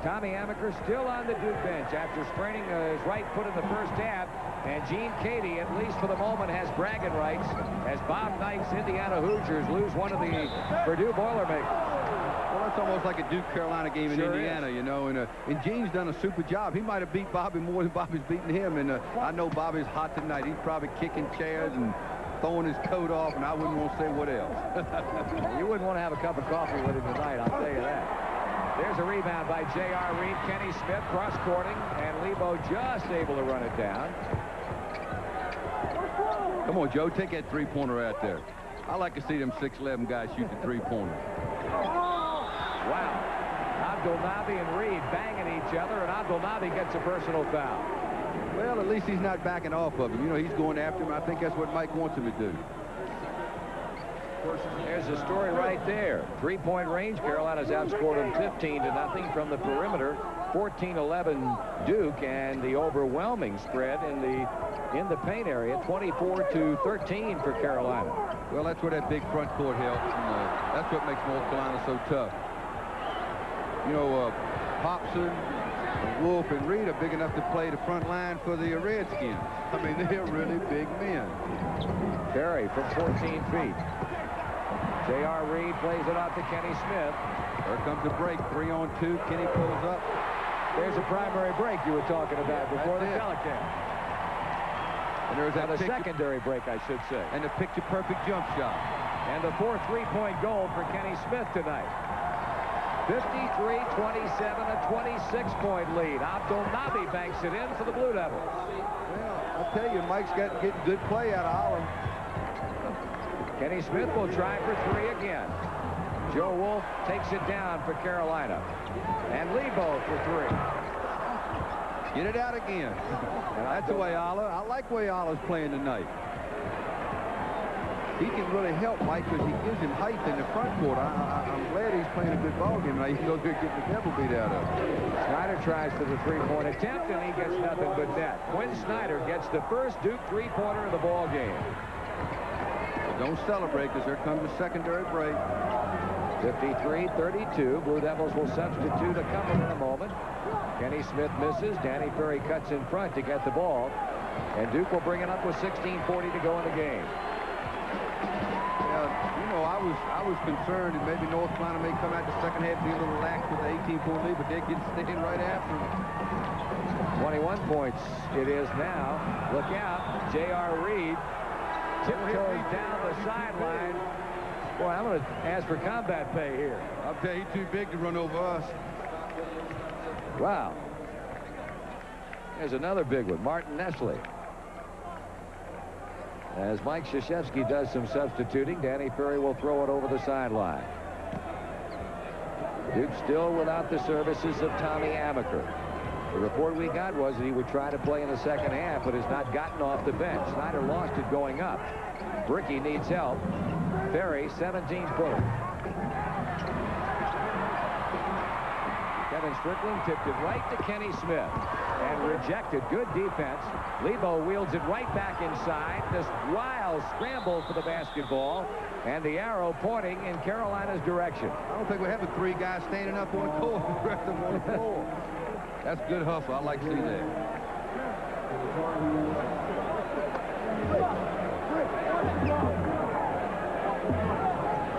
Tommy Amaker still on the Duke bench after spraining his right foot in the first half. And Gene Cady, at least for the moment, has bragging rights as Bob Knight's Indiana Hoosiers lose one of the Purdue Boilermakers. Well, that's almost like a Duke-Carolina game in Indiana, you know. And Gene's done a super job. He might have beat Bobby more than Bobby's beaten him. And I know Bobby's hot tonight. He's probably kicking chairs and throwing his coat off, and I wouldn't want to say what else. You wouldn't want to have a cup of coffee with him tonight, I'll tell you that. There's a rebound by J.R. Reed. Kenny Smith cross-courting, and Lebo just able to run it down. Come on, Joe, take that three-pointer out there. I like to see them 6'11" guys shoot the three-pointer. Wow. Abdelnaby and Reed banging each other, and Abdelnaby gets a personal foul. Well, at least he's not backing off of him. You know, he's going after him. I think that's what Mike wants him to do. There's a story right there. Three-point range. Carolina's outscored them 15-0 from the perimeter. 14-11 Duke, and the overwhelming spread in the paint area, 24-13 for Carolina. Well, that's where that big front court helps, and that's what makes North Carolina so tough. You know, Hobson, Wolf, and Reed are big enough to play the front line for the Redskins. I mean, they're really big men. Ferry from 14 feet. J.R. Reed plays it out to Kenny Smith. There comes the break, 3-on-2. Kenny pulls up. There's a primary break you were talking about before the telecast. And there's that secondary break, I should say. And the picture-perfect jump shot. And the 4 3-point goal for Kenny Smith tonight. 53-27, a 26-point lead. Abdelnaby banks it in for the Blue Devils. Well, I'll tell you, Mike's getting good play out of Holland. Kenny Smith will try for three again. Joe Wolf takes it down for Carolina. And Lebo for three. Get it out again. And that's the way Ala. I like the way Ala's playing tonight. He can really help Mike because he gives him height in the front court. I'm glad he's playing a good ball game. Now he can go there and get the devil beat out of him. Snyder tries for the three-point attempt, and he gets nothing but net. Quinn Snyder gets the first Duke three-pointer of the ball game. Don't celebrate because there comes a secondary break. 53-32. Blue Devils will substitute a couple in a moment. Kenny Smith misses. Danny Ferry cuts in front to get the ball. And Duke will bring it up with 16:40 to go in the game. You know, I was concerned that maybe North Carolina may come out the second half be a little lax with the 18-point lead, but they get sticking right after them. 21 points it is now. Look out. J.R. Reed tiptoes down the sideline. Boy, I'm going to ask for combat pay here. I'll tell you, he's too big to run over us. Wow. There's another big one, Martin Nestle. As Mike Krzyzewski does some substituting, Danny Ferry will throw it over the sideline. Duke still without the services of Tommy Amaker. The report we got was that he would try to play in the second half, but has not gotten off the bench. Snyder lost it going up. Bricky needs help. Ferry, 17-footer. Kevin Strickland tipped it right to Kenny Smith and rejected. Good defense. Lebo wields it right back inside. This wild scramble for the basketball, and the arrow pointing in Carolina's direction. I don't think we have the 3 guys standing up on court. The rest of them on the floor. That's good hustle. I like to see that.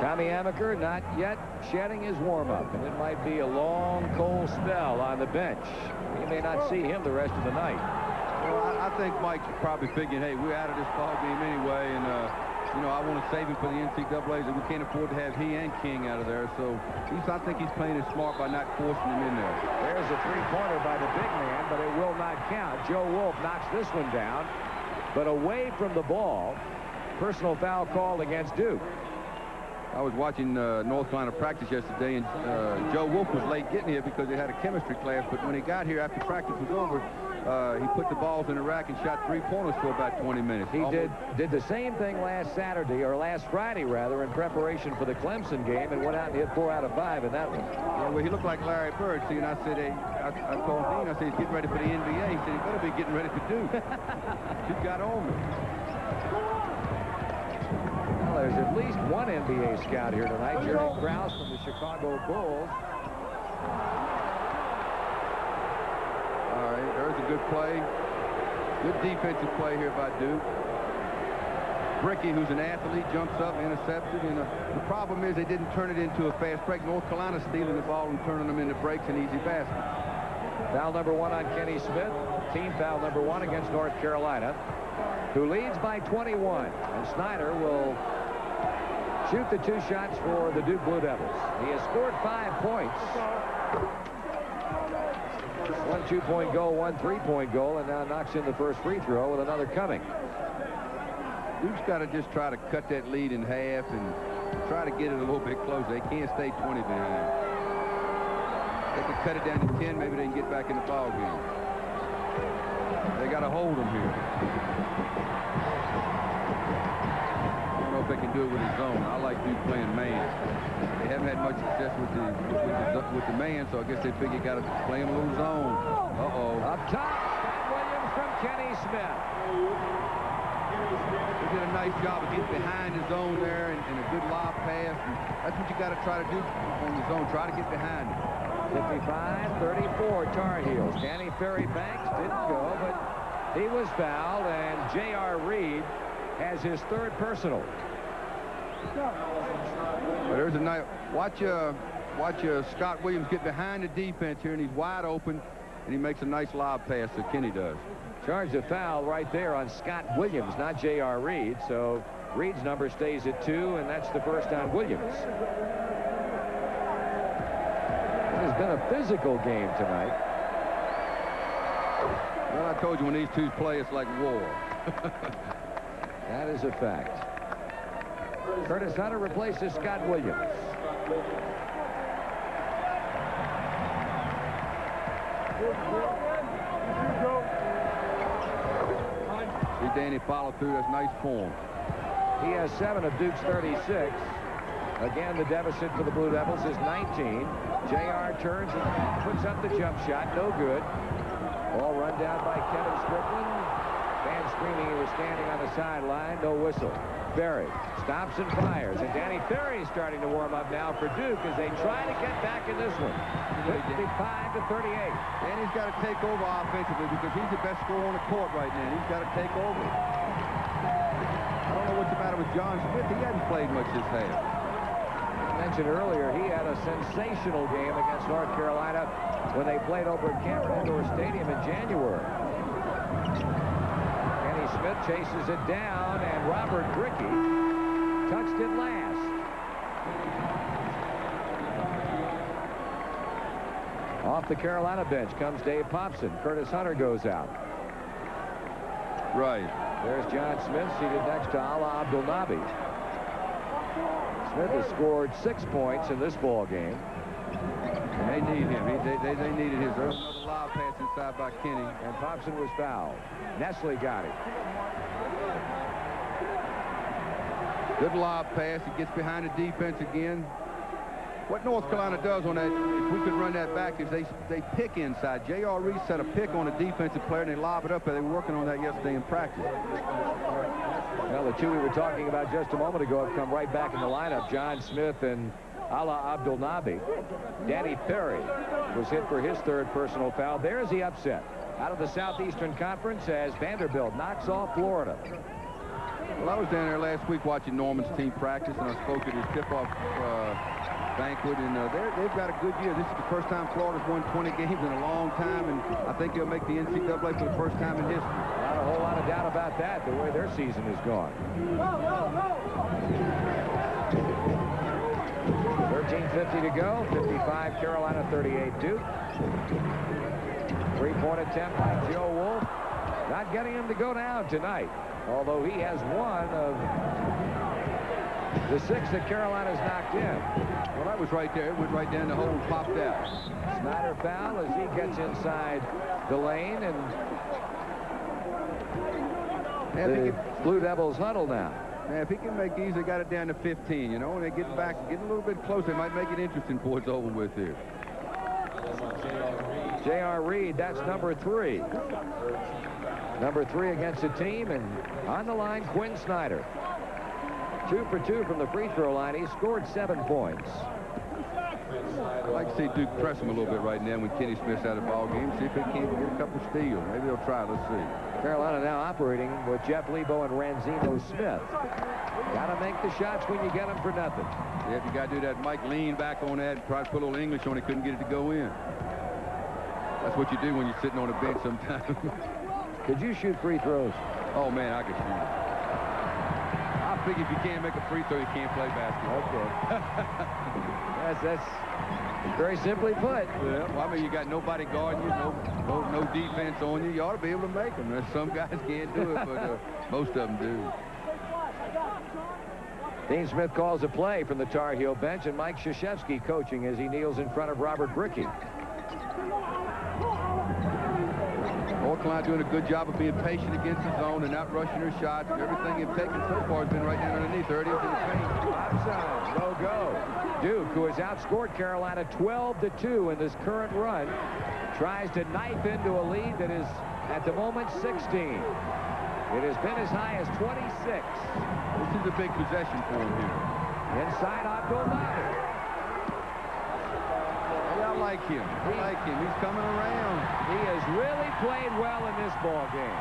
Tommy Amaker not yet shedding his warm-up, and it might be a long, cold spell on the bench. You may not see him the rest of the night. Well, I think Mike's probably figuring, hey, we're out of this ball game anyway, and you know, I want to save him for the NCAAs, and we can't afford to have he and King out of there. So I think he's playing it smart by not forcing him in there. There's a three-pointer by the big man, but it will not count. Joe Wolf knocks this one down, but away from the ball. Personal foul called against Duke. I was watching North Carolina practice yesterday, and Joe Wolf was late getting here because they had a chemistry class. But when he got here after practice was over, he put the balls in the rack and shot 3-pointers for about 20 minutes. He did the same thing last Saturday, or last Friday rather, in preparation for the Clemson game, and went out and hit 4 out of 5 in that one. Yeah, well, he looked like Larry Bird. See, and I said, hey, I told Dean, I said, he's getting ready for the NBA. He said, he better be getting ready for Duke. He got on me. Well, there's at least one NBA scout here tonight, Jerry Krause from the Chicago Bulls. All right, there's a good play. Good defensive play here by Duke. Bricky, who's an athlete, jumps up, intercepted. And the problem is they didn't turn it into a fast break. North Carolina stealing the ball and turning them into breaks and easy baskets. Foul number 1 on Kenny Smith. Team foul number 1 against North Carolina, who leads by 21. And Snyder will shoot the 2 shots for the Duke Blue Devils. He has scored 5 points. 1 2-point goal, 1 3-point goal, and now knocks in the first free throw with another coming. Duke's got to just try to cut that lead in half and try to get it a little bit closer. They can't stay 20 behind. They can cut it down to 10. Maybe they can get back in the ball game. They got to hold them here. I don't know if they can do it with his zone. I like Duke playing man. They haven't had much success with the man, so I guess they figure you got to play him a little zone. Uh-oh. Up top, Scott Williams from Kenny Smith. He did a nice job of getting behind the zone there and a good lob pass. And that's what you got to try to do on the zone. Try to get behind it. 55-34 Tar Heels. Danny Ferry-Banks didn't go, but he was fouled, and J.R. Reed has his 3rd personal. Well, there's a nice watch Scott Williams get behind the defense here, and he's wide open, and he makes a nice lob pass that Kenny does. Charged a foul right there on Scott Williams, not J.R. Reed. So Reed's number stays at 2, and that's the first on Williams. It has been a physical game tonight. Well, I told you when these 2 play, it's like war. That is a fact. Curtis Hunter replaces Scott Williams. See Danny follow through. That's nice form. He has 7 of Duke's 36. Again, the deficit for the Blue Devils is 19. J.R. turns and puts up the jump shot. No good. Ball run down by Kevin Strickland. Fans screaming he was standing on the sideline. No whistle. Ferry stops and fires. And Danny Ferry is starting to warm up now for Duke as they try to get back in this one. 55-38. Danny's got to take over offensively because he's the best scorer on the court right now. He's got to take over. I don't know what's the matter with John Smith. He hasn't played much this half. I mentioned earlier he had a sensational game against North Carolina when they played over at Cameron Indoor Stadium in January. Kenny Smith chases it down, and Robert Bricky touched it last. Off the Carolina bench comes Dave Popson. Curtis Hunter goes out. Right. There's John Smith seated next to Alaa Abdelnaby. Smith has scored 6 points in this ball game. And they need him. They needed his. There's another lob pass inside. outside by Kenny. And Thompson was fouled. Nestle got it. Good lob pass. He gets behind the defense again. What North Carolina does on that, if we could run that back, is they pick inside. J.R. Reed set a pick on a defensive player, and they lob it up. They were working on that yesterday in practice. Well, the two we were talking about just a moment ago have come right back in the lineup. John Smith and Ala Abdelnaby. Danny Perry was hit for his third personal foul. There's the upset out of the Southeastern Conference as Vanderbilt knocks off Florida. Well, I was down there last week watching Norman's team practice, and I spoke at his tip-off banquet, and they've got a good year. This is the first time Florida's won 20 games in a long time, and I think they'll make the NCAA for the first time in history. Not a whole lot of doubt about that, the way their season has gone. 13:50 to go. 55 Carolina, 38 Duke. Three-point attempt by Joe Wolf. Not getting him to go down tonight, although he has one of the 6 that Carolina's knocked in. Well, that was right there. It went right down the hole and popped out. Snyder foul as he gets inside the lane, and the Blue Devils huddle now. Now, if he can make these, they got it down to 15, you know, and they get back, getting a little bit closer. They might make it interesting before it's over with here. J.R. Reed, that's number 3. Number 3 against the team, and on the line, Quinn Snyder. 2 for 2 from the free throw line. He scored 7 points. I'd like to see Duke press him a little bit right now when Kenny Smith's out of the ball game. See if they can't get a couple steals. Maybe they'll try. Let's see. Carolina now operating with Jeff Lebo and Ranzino Smith. Got to make the shots when you get them for nothing. Yeah, you got to do that. Mike leaned back on that and tried to put a little English on it. Couldn't get it to go in. That's what you do when you're sitting on a bench sometimes. Could you shoot free throws? Oh, man, I could shoot. I figure if you can't make a free throw, you can't play basketball. Okay. That's very simply put. Yeah, well, I mean, you got nobody guarding you, no defense on you. You ought to be able to make them. Some guys can't do it, but most of them do. Dean Smith calls a play from the Tar Heel bench, and Mike Krzyzewski coaching as he kneels in front of Robert Brickey. North Carolina doing a good job of being patient against the zone and not rushing their shots. Everything they've taken so far has been right down underneath. There it is in the paint. Offside, no go. Duke, who has outscored Carolina 12-2 in this current run, tries to knife into a lead that is, at the moment, 16. It has been as high as 26. This is a big possession for him here. Inside Abdelnaby. I like him. I like him. He's coming around. He has really played well in this ball game.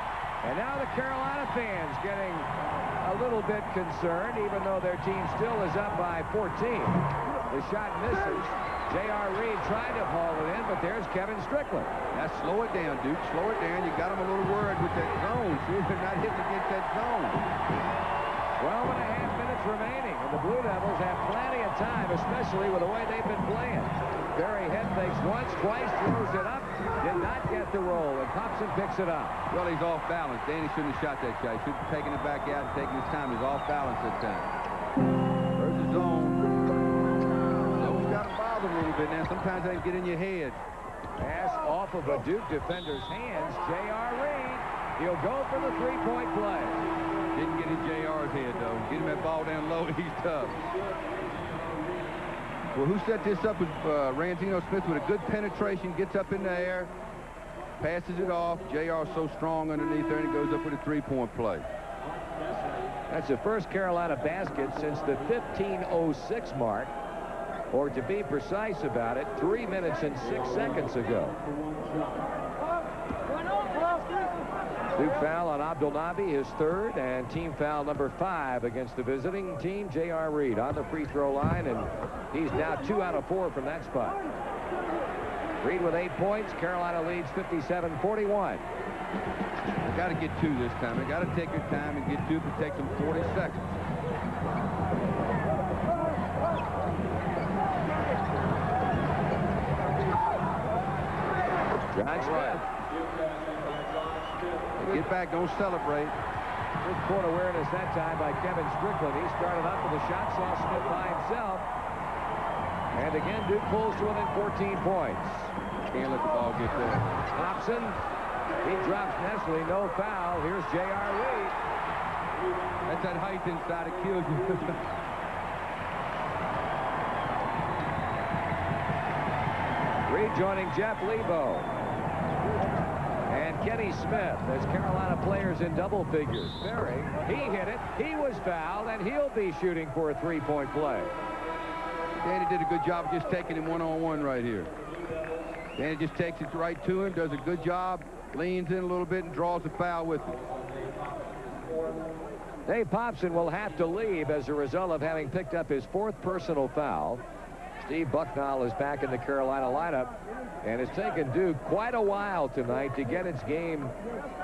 And now the Carolina fans getting a little bit concerned, even though their team still is up by 14. The shot misses. J.R. Reed tried to haul it in, but there's Kevin Strickland. Now slow it down, Duke. Slow it down. You got him a little worried with that zone. See, they're not hitting against that zone. 12.5 minutes remaining, and the Blue Devils have plenty of time, especially with the way they've been playing. Barry head fakes once, twice, throws it up, did not get the roll, and Thompson picks it up. Well, he's off balance. Danny shouldn't have shot that shot. He should have taken it back out and taken his time. He's off balance that time. There's the zone. Zone's got to bother a little bit now. Sometimes they can get in your head. Pass off of a Duke defender's hands. J.R. Reed. He'll go for the three-point play. Didn't get in J.R.'s head, though. Get him that ball down low. He's tough. Well, who set this up was Ranzino Smith with a good penetration, gets up in the air, passes it off. J.R. so strong underneath there, and he goes up with a three-point play. That's the first Carolina basket since the 15:06 mark, or to be precise about it, 3 minutes and 6 seconds ago. Duke foul on Abdelnaby, his third, and team foul number 5 against the visiting team. J.R. Reed on the free throw line, and he's now 2 out of 4 from that spot. Reed with 8 points. Carolina leads 57-41. They got to get 2 this time. They got to take their time and get 2 if it takes them 40 seconds. John Smith. Get back, don't celebrate. Good court awareness that time by Kevin Strickland. He started up with a shot, saw Smith by himself. And again, Duke pulls to within 14 points. Can't let the ball get there. Thompson, he drops Nestle, no foul. Here's J.R. Reed. That's that height inside, it kills you. Rejoining Jeff Lebo. And Kenny Smith as Carolina players in double figures. Berry, he hit it, he was fouled, and he'll be shooting for a three-point play. Danny did a good job of just taking him one-on-one right here. Danny just takes it right to him, does a good job, leans in a little bit, and draws the foul with it. Dave Popson will have to leave as a result of having picked up his fourth personal foul. Steve Bucknall is back in the Carolina lineup, and it's taken Duke quite a while tonight to get its game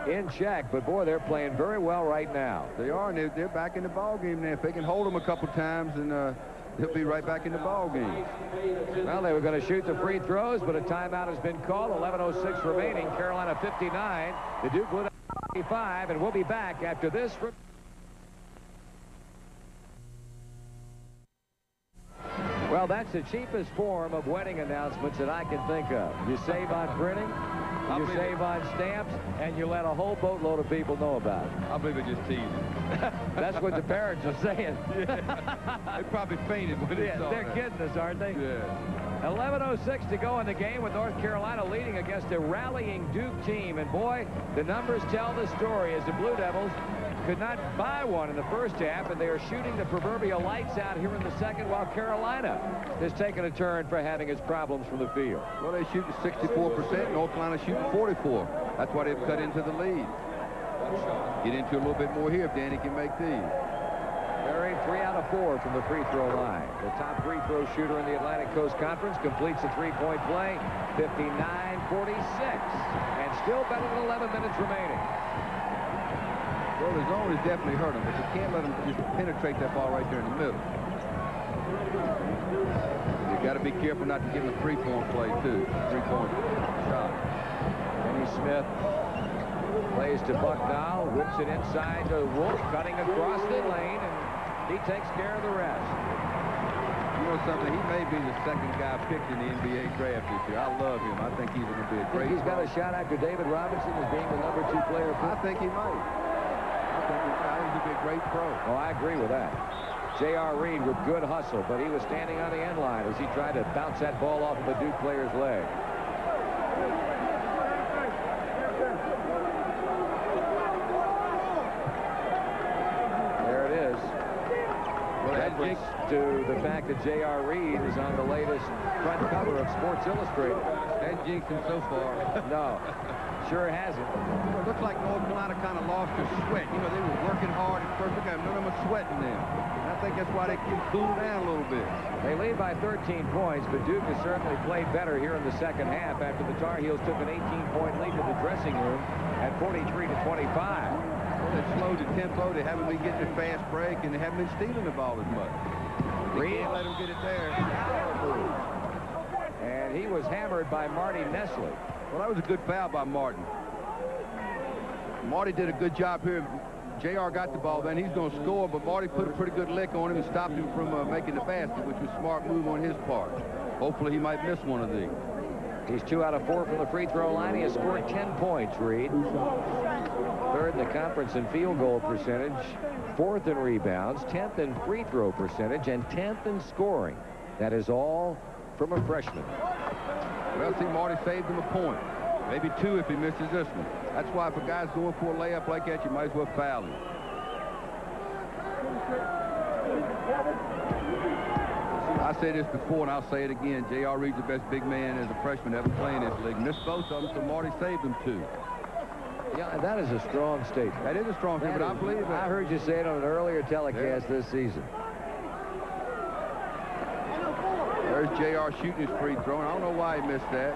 in check. But, boy, they're playing very well right now. They are, and they're back in the ball game now. If they can hold them a couple times, and they'll be right back in the ball game. Well, they were going to shoot the free throws, but a timeout has been called. 11:06 remaining. Carolina 59. The Duke lead 55, and we'll be back after this. Well, that's the cheapest form of wedding announcements that I can think of. You save on printing, you save on stamps, and you let a whole boatload of people know about it. I believe they're just teasing. That's what the parents are saying. They probably fainted when they saw they're that. kidding us, aren't they? Yeah. 11:06 to go in the game with North Carolina leading against a rallying Duke team. And, boy, the numbers tell the story as the Blue Devils could not buy one in the first half, and they are shooting the proverbial lights out here in the second, while Carolina has taken a turn for having its problems from the field. Well, they shoot 64%. North Carolina shooting 44%. That's why they've cut into the lead. Get into a little bit more here if Danny can make these. Berry, 3 out of 4 from the free throw line. The top free throw shooter in the Atlantic Coast Conference completes a three-point play, 59-46, and still better than 11 minutes remaining. Well, the zone has definitely hurt them, but you can't let them just penetrate that ball right there in the middle. You got to be careful not to give them a three-point play, too. Three-point shot. Kenny Smith plays to Bucknall, whips it inside to Wolf, cutting across the lane, and he takes care of the rest. You know something? He may be the second guy picked in the NBA draft this year. I love him. I think he's going to be a great. He's got a shot after David Robinson as being the #2 player. I think he might. I think he'll be a great pro. Oh, I agree with that. J.R. Reed with good hustle, but he was standing on the end line as he tried to bounce that ball off of a Duke player's leg. There it is. Reference to the fact that J.R. Reed is on the latest front cover of Sports Illustrated. That jinxed him so far. No, sure hasn't. Well, it looks like North Carolina kind of lost their sweat. You know, they were working hard at first. Look at them. None of them are sweating them. And I think that's why they can cool down a little bit. They lead by 13 points, but Duke has certainly played better here in the second half after the Tar Heels took an 18-point lead to the dressing room at 43-25. Well, they slowed the tempo. They haven't been getting a fast break, and they haven't been stealing the ball as much. They can't let them get it there. And he was hammered by Marty Nestle. Well, that was a good foul by Martin. Marty did a good job here. J.R. got the ball, then he's going to score, but Marty put a pretty good lick on him and stopped him from making the basket, which was a smart move on his part. Hopefully he might miss one of these. He's 2 out of 4 from the free throw line. He has scored 10 points, Reed. Third in the conference in field goal percentage, 4th in rebounds, 10th in free throw percentage, and 10th in scoring. That is all from a freshman. Well, see, Marty saved him a point. Maybe 2 if he misses this one. That's why if a guy's going for a layup like that, you might as well foul him. I said this before, and I'll say it again. J.R. Reed's the best big man as a freshman ever playing this league. Missed both of them, so Marty saved them 2. Yeah, that is a strong statement. That is a strong statement, but I believe it. I heard you say it on an earlier telecast this season. There's J.R. shooting his free throw, and I don't know why he missed that.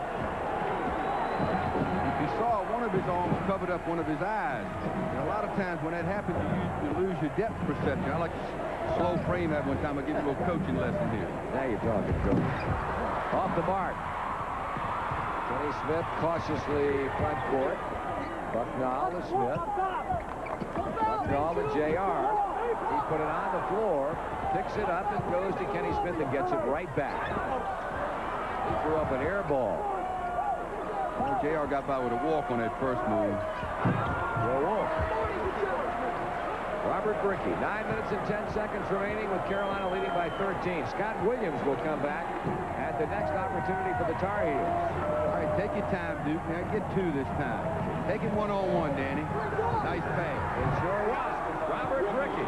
If you saw one of his arms covered up one of his eyes, and a lot of times when that happens, you lose your depth perception. I like to slow frame that one time. I'll give you a little coaching lesson here. Now you're talking, Coach. Off the mark. Kenny Smith cautiously front court. Bucknall to Smith. Bucknall to J.R. He put it on the floor, picks it up, and goes to Kenny Smith and gets it right back. He threw up an air ball. Well, JR got by with a walk on that first move. Joe Wolf. Robert Brickey, 9 minutes and 10 seconds remaining with Carolina leading by 13. Scott Williams will come back at the next opportunity for the Tar Heels. All right, take your time, Duke. Now get 2 this time. Take it one-on-one, Danny. Nice pass. It sure was. Robert Brickey.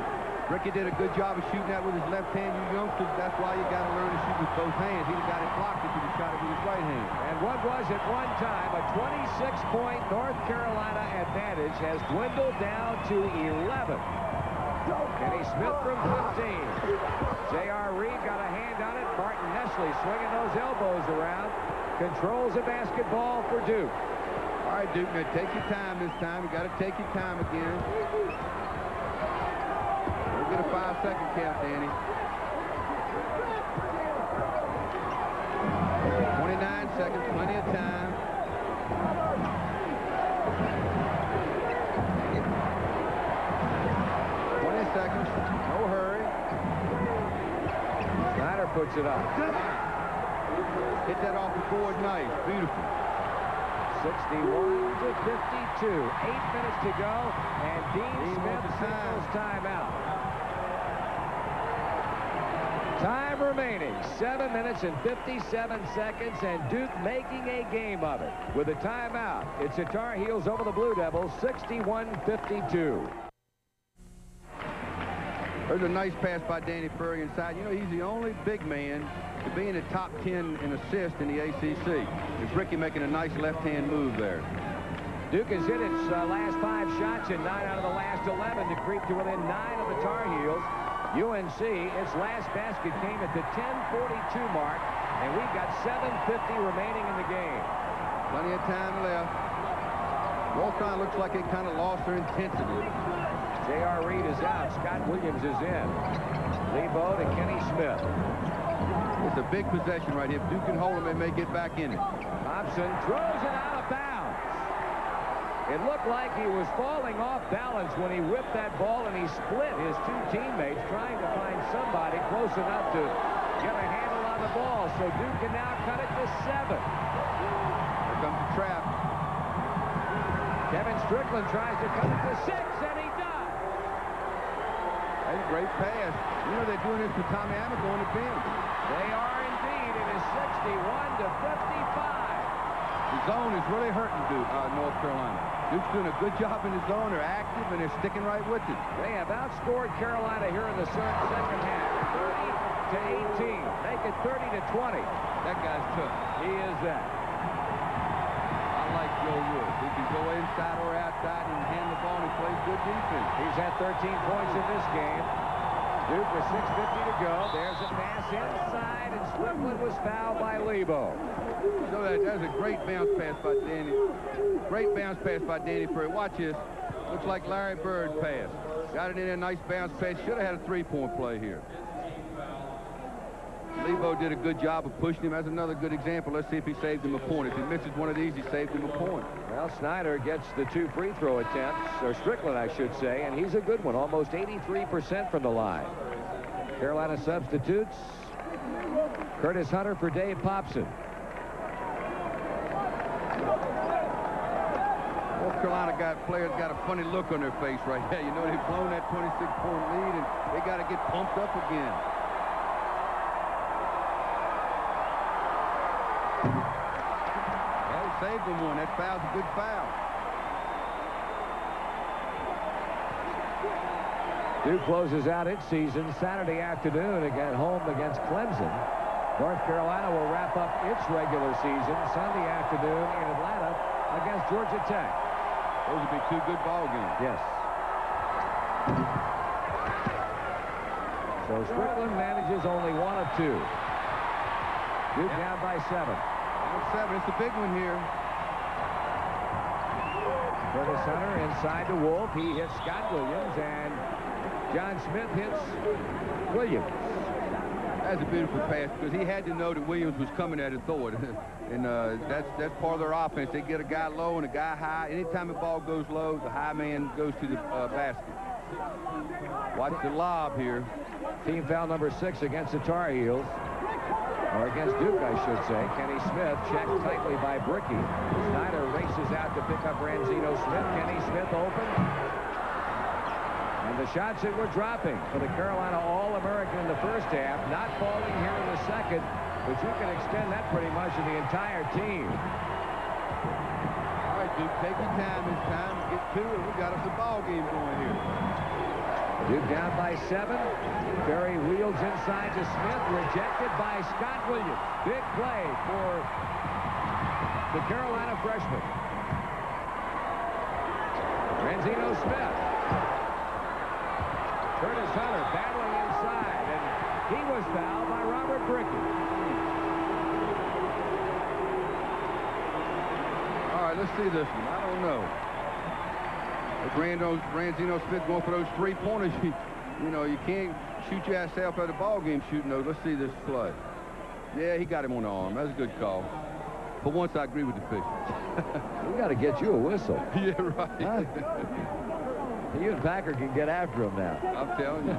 Brickey did a good job of shooting that with his left hand. You youngsters, that's why you got to learn to shoot with both hands. He'd have got it blocked if he'd have shot it with his right hand. And what was at one time a 26-point North Carolina advantage has dwindled down to 11. Kenny Smith from 15. J.R. Reed got a hand on it. Martin Nestle swinging those elbows around. Controls the basketball for Duke. All right, Duke, now take your time this time. You got to take your time again. We'll get a 5-second count, Danny. 29 seconds, plenty of time. 20 seconds, no hurry. Snyder puts it up. Hit that off the board, nice, beautiful. 61 to 52. 8 minutes to go, and Dean Smith signals timeout. Time remaining, 7 minutes and 57 seconds, and Duke making a game of it. With a timeout, it's the Tar Heels over the Blue Devils, 61-52. There's a nice pass by Danny Ferry inside. You know, he's the only big man to be in the top 10 in assists in the ACC. It's Ricky making a nice left-hand move there. Duke has hit its last 5 shots, and 9 out of the last 11 to creep to within 9 of the Tar Heels. UNC, its last basket came at the 10:42 mark, and we've got 7:50 remaining in the game. Plenty of time left. Walton looks like it kind of lost their intensity. J.R. Reed is out. Scott Williams is in. Lebo to Kenny Smith. It's a big possession right here. If Duke can hold him, they may get back in it. Thompson throws it out of bounds. It looked like he was falling off balance when he whipped that ball, and he split his 2 teammates trying to find somebody close enough to get a handle on the ball. So Duke can now cut it to 7. Here comes the trap. Kevin Strickland tries to cut it to 6, and he does. That's a great pass. You know they're doing this to Tommy Amico on the bench. They are indeed. It is 61 to 55. The zone is really hurting Duke, North Carolina. Duke's doing a good job in the zone. They're active, and they're sticking right with it. They have outscored Carolina here in the second half, 30 to 18. Make it 30 to 20. That guy's tough. He is that. I like Joe Wood. He can go inside or outside and handle the ball, and he plays good defense. He's had 13 points in this game. Duke with 6:50 to go. There's a pass inside, and Strickland was fouled by Lebo. So that was a great bounce pass by Danny. Great bounce pass by Danny Ferry. Watch this. Looks like Larry Bird pass. Got it in there, nice bounce pass. Should have had a 3-point play here. Lebo did a good job of pushing him. That's another good example. Let's see if he saved him a point. If he misses one of these, he saved him a point. Well, Snyder gets the 2 free throw attempts, or Strickland, I should say, and he's a good one, almost 83% from the line. Carolina substitutes. Curtis Hunter for Dave Popson. North Carolina players got a funny look on their face right now. You know, they've blown that 26-point lead, and they got to get pumped up again. Well, he saved them one. That foul's a good foul. Duke closes out its season Saturday afternoon at home against Clemson. North Carolina will wrap up its regular season Sunday afternoon in Atlanta against Georgia Tech. Those would be 2 good ball games. Yes. So Strickland manages only 1 of 2. Duke down by 7. Down 7. It's a big one here. Curtis Hunter inside to Wolf. He hits Scott Williams, and John Smith hits Williams. That's a beautiful pass because he had to know that Williams was coming at it, throw it. And that's part of their offense. They get a guy low and a guy high. Anytime the ball goes low, the high man goes to the basket. Watch the lob here. Team foul number 6 against the Tar Heels. Or against Duke, I should say. Kenny Smith checked tightly by Bricky. Snyder races out to pick up Ranzino Smith. Kenny Smith open. And the shots that were dropping for the Carolina All-American in the first half, not falling here in the second, but you can extend that pretty much to the entire team. All right, Duke, take your time this time. Get to it. We got us a ball game going here. Duke down by 7. Berry wheels inside to Smith, rejected by Scott Williams. Big play for the Carolina freshman. Ranzino Smith. Curtis Hunter battling inside, and he was fouled by Robert Bricky. All right, let's see this one. I don't know. If Ranzino Smith going for those three-pointers, you know, you can't shoot yourself at a ball game shooting those. Let's see this play. Yeah, he got him on the arm. That's a good call. For once, I agree with the officials. We got to get you a whistle. Yeah, right. Huh? You and Packer can get after him now. I'm telling you.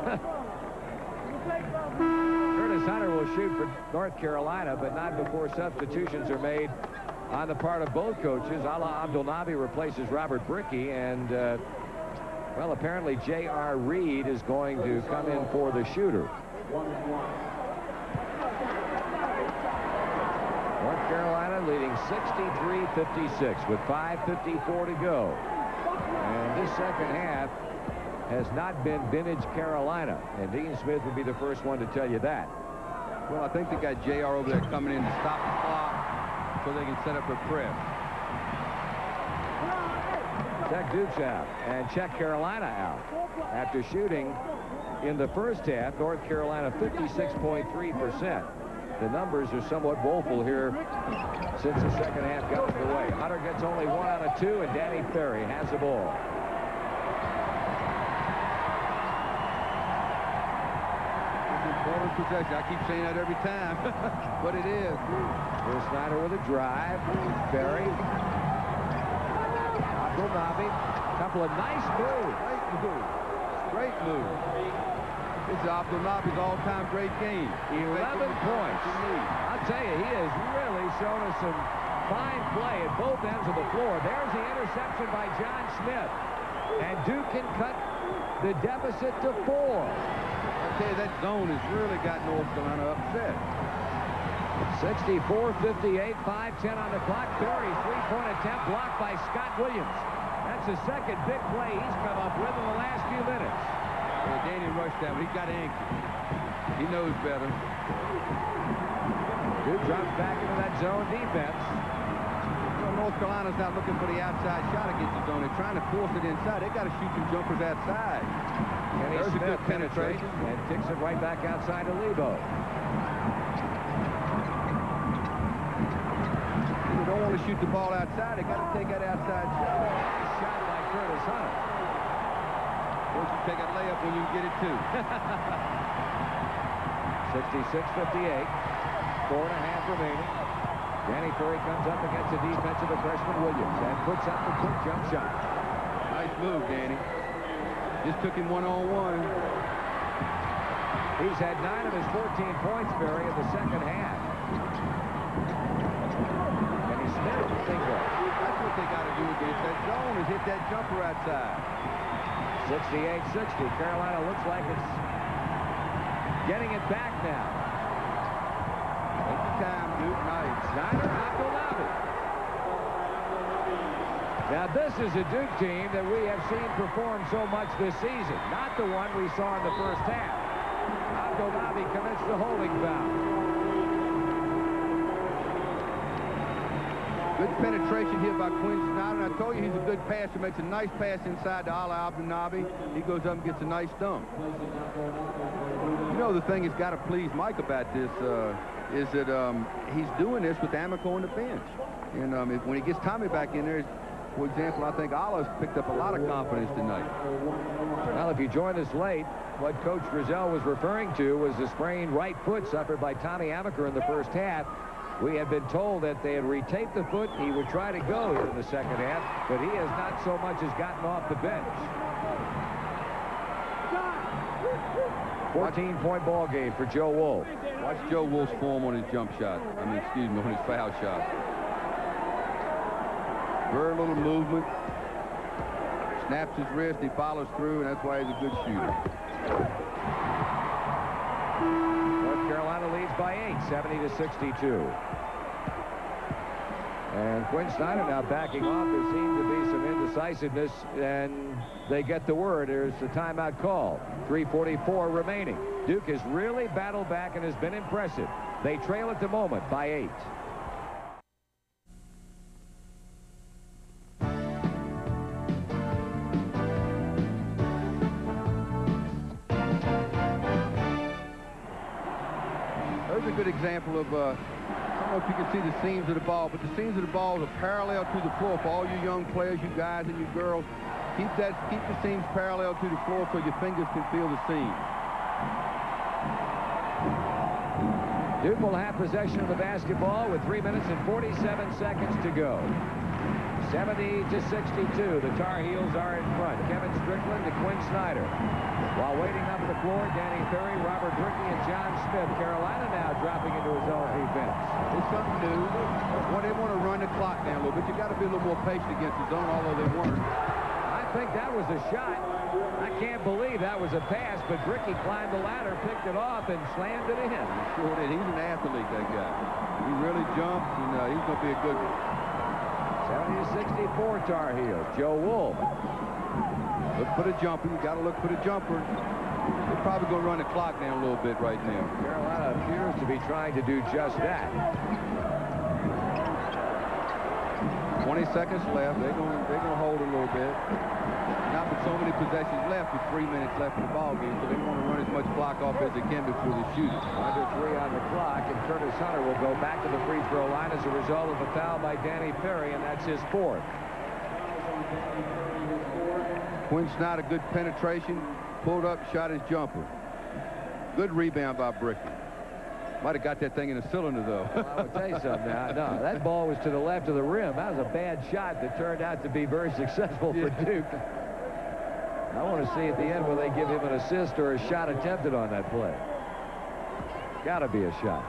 Curtis Hunter will shoot for North Carolina, but not before substitutions are made on the part of both coaches. Ala Abdelnaby replaces Robert Bricky, and well, apparently J.R. Reed is going to come in for the shooter. North Carolina leading 63-56 with 5:54 to go. And this second half has not been vintage Carolina, and Dean Smith would be the first one to tell you that. Well, I think they got J.R. over there coming in to stop the clock so they can set up a press. Check Duke's out and check Carolina out. After shooting in the first half, North Carolina 56.3%. The numbers are somewhat woeful here since the second half got underway. Hunter gets only 1 out of 2, and Danny Ferry has the ball. Important possession. I keep saying that every time, but it is. Here's Snyder with a drive. Ferry. Abdelnaby. A couple of nice moves. Great move. Great move. This is Abdelnaby's all-time great game. 11 points. I'll tell you, he has really shown us some fine play at both ends of the floor. There's the interception by John Smith. And Duke can cut the deficit to 4. I'll tell you, that zone has really got North Carolina upset. 64-58, 5:10 on the clock. Ferry's three-point attempt blocked by Scott Williams. That's the second big play he's come up with in the last few minutes. Well, Danny rushed that, but he got anxious. He knows better. Duke drops back into that zone defense. Well, North Carolina's not looking for the outside shot against the zone. They're trying to force it inside. They got to shoot some jumpers outside. Kenny There's Smith a good penetration. And kicks it right back outside to Lebo. They don't want to shoot the ball outside. They got to take that outside shot. Nice shot by Curtis Hunter. Once you take a layup when you can get it too. 66-58. 4.5 remaining. Danny Ferry comes up against the defense of the freshman Williams and puts up the quick jump shot. Nice move, Danny. Just took him one-on-one. He's had 9 of his 14 points, Ferry, in the second half. Kenny Smith, bingo. That's what they got to do against that zone, is hit that jumper outside. 68-60. Carolina looks like it's getting it back now. Take the time, Duke. Nice. Snyder, Abdelnaby. Now, this is a Duke team that we have seen perform so much this season. Not the one we saw in the first half. Abdelnaby commits the holding foul. Good penetration here by Quinn Snyder. And I told you he's a good passer. Makes a nice pass inside to Ala Abdelnaby. He goes up and gets a nice dunk. You know, the thing that's got to please Mike about this is that he's doing this with Amico on the bench. And when he gets Tommy back in there, for example, I think Ala's picked up a lot of confidence tonight. Well, if you joined us late, what Coach Driesell was referring to was the sprained right foot suffered by Tommy Amaker in the first half. We had been told that they had retaped the foot. He would try to go here in the second half, but he has not so much as gotten off the bench. 14-point ball game for Joe Wolf. Watch Joe Wolf's form on his jump shot. On his foul shot. Very little movement. Snaps his wrist, he follows through, and that's why he's a good shooter. North Carolina leads by 8, 70-62. And Quinn Snyder now backing off. There seemed to be some indecisiveness, and they get the word. There's a timeout call. 3:44 remaining. Duke has really battled back and has been impressive. They trail at the moment by 8. There's a good example of, I don't know if you can see the seams of the ball, but the seams of the ball are parallel to the floor for all you young players, you guys and you girls. Keep the seams parallel to the floor so your fingers can feel the seam. Duke will have possession of the basketball with 3 minutes and 47 seconds to go. 70-62. The Tar Heels are in front. Kevin Strickland to Quinn Snyder. While waiting up the floor, Danny Ferry, Robert Rickey, and John Smith. Carolina now dropping into his own defense. It's something new. Well, they want to run the clock down a little bit. You got to be a little more patient against the zone, although they weren't. I think that was a shot. I can't believe that was a pass, but Rickey climbed the ladder, picked it off, and slammed it in. He sure did. He's an athlete, that guy. He really jumps, and he's going to be a good one. 70-64 Tar Heels. Joe Wolf. Look for the jumper. You got to look for the jumper. They're probably going to run the clock down a little bit right now. Carolina appears to be trying to do just that. 20 seconds left. They're going to hold a little bit. Not with so many possessions left, with 3 minutes left in the ball game, so they want to run as much clock off as they can before they shoot it. Under 3 on the clock, and Curtis Hunter will go back to the free throw line as a result of a foul by Danny Ferry, and that's his 4th. Quinn Snyder, good penetration, pulled up, shot his jumper. Good rebound by Bricky. Might have got that thing in a cylinder, though. Well, I would tell you something now. No, that ball was to the left of the rim. That was a bad shot that turned out to be very successful for Duke. I want to see at the end whether they give him an assist or a shot attempted on that play. Got to be a shot.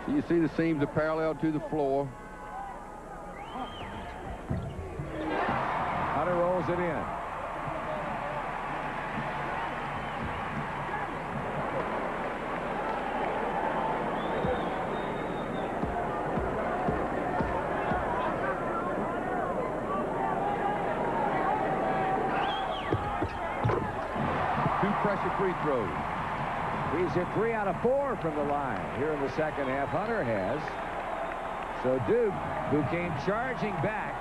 So you see the seams are parallel to the floor. Hunter rolls it in. Pressure free throws. He's hit 3 out of 4 from the line here in the second half. Hunter has. So Duke, who came charging back,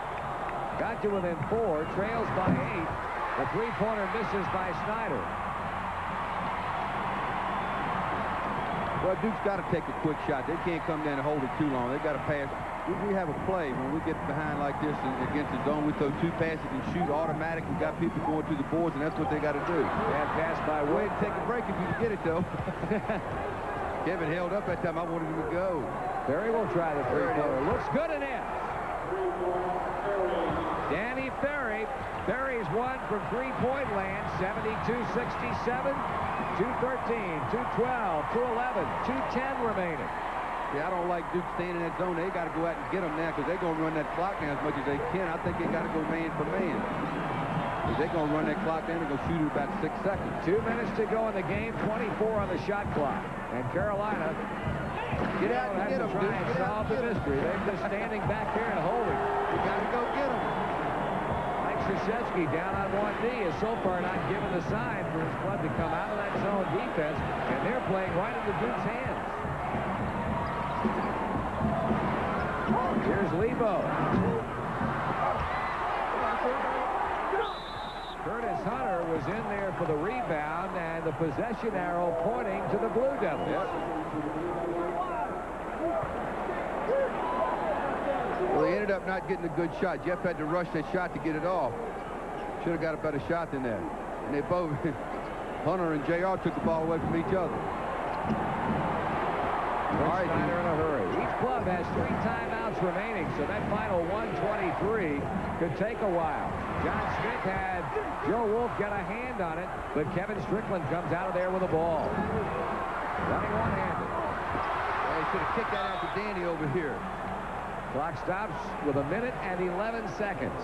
got to within 4, trails by 8. The three-pointer misses by Snyder. Well, Duke's got to take a quick shot. They can't come down and hold it too long. They got to pass. We have a play when we get behind like this against the zone. We throw 2 passes and shoot automatic. We got people going to the boards, and that's what they got to do. Bad pass by Wade. Wade. Take a break if you can get it, though. Kevin held up that time. I wanted him to go. Ferry will try the three-pointer. Looks good in it. Danny Ferry. Ferry's one from three-point land. 72-67. 2:13, 2:12, 2:11, 2:10 remaining. Yeah, I don't like Duke staying in that zone. They got to go out and get them now because they're going to run that clock down as much as they can. I think they got to go man for man. If they're going to run that clock down, they're going to shoot it about 6 seconds. 2 minutes to go in the game, 24 on the shot clock. And Carolina get out and get them, try and solve the mystery. They're just standing back here and holding. You got to go get them. Mike Krzyzewski down on one knee is so far not given the sign for his club to come out of that zone defense, and they're playing right into Duke's hands. Here's Lebo. Curtis Hunter was in there for the rebound, and the possession arrow pointing to the Blue Devils. Yep. Well, they ended up not getting a good shot. Jeff had to rush that shot to get it off. Should have got a better shot than that. And they both, Hunter and JR, took the ball away from each other. All right, Snyder in a hurry. Each club has 3 timeouts remaining, so that final 1:23 could take a while. John Smith had Joe Wolf get a hand on it, but Kevin Strickland comes out of there with a ball. Running one-handed. Well, he should have kicked that out to Danny over here. Clock stops with 1 minute and 11 seconds.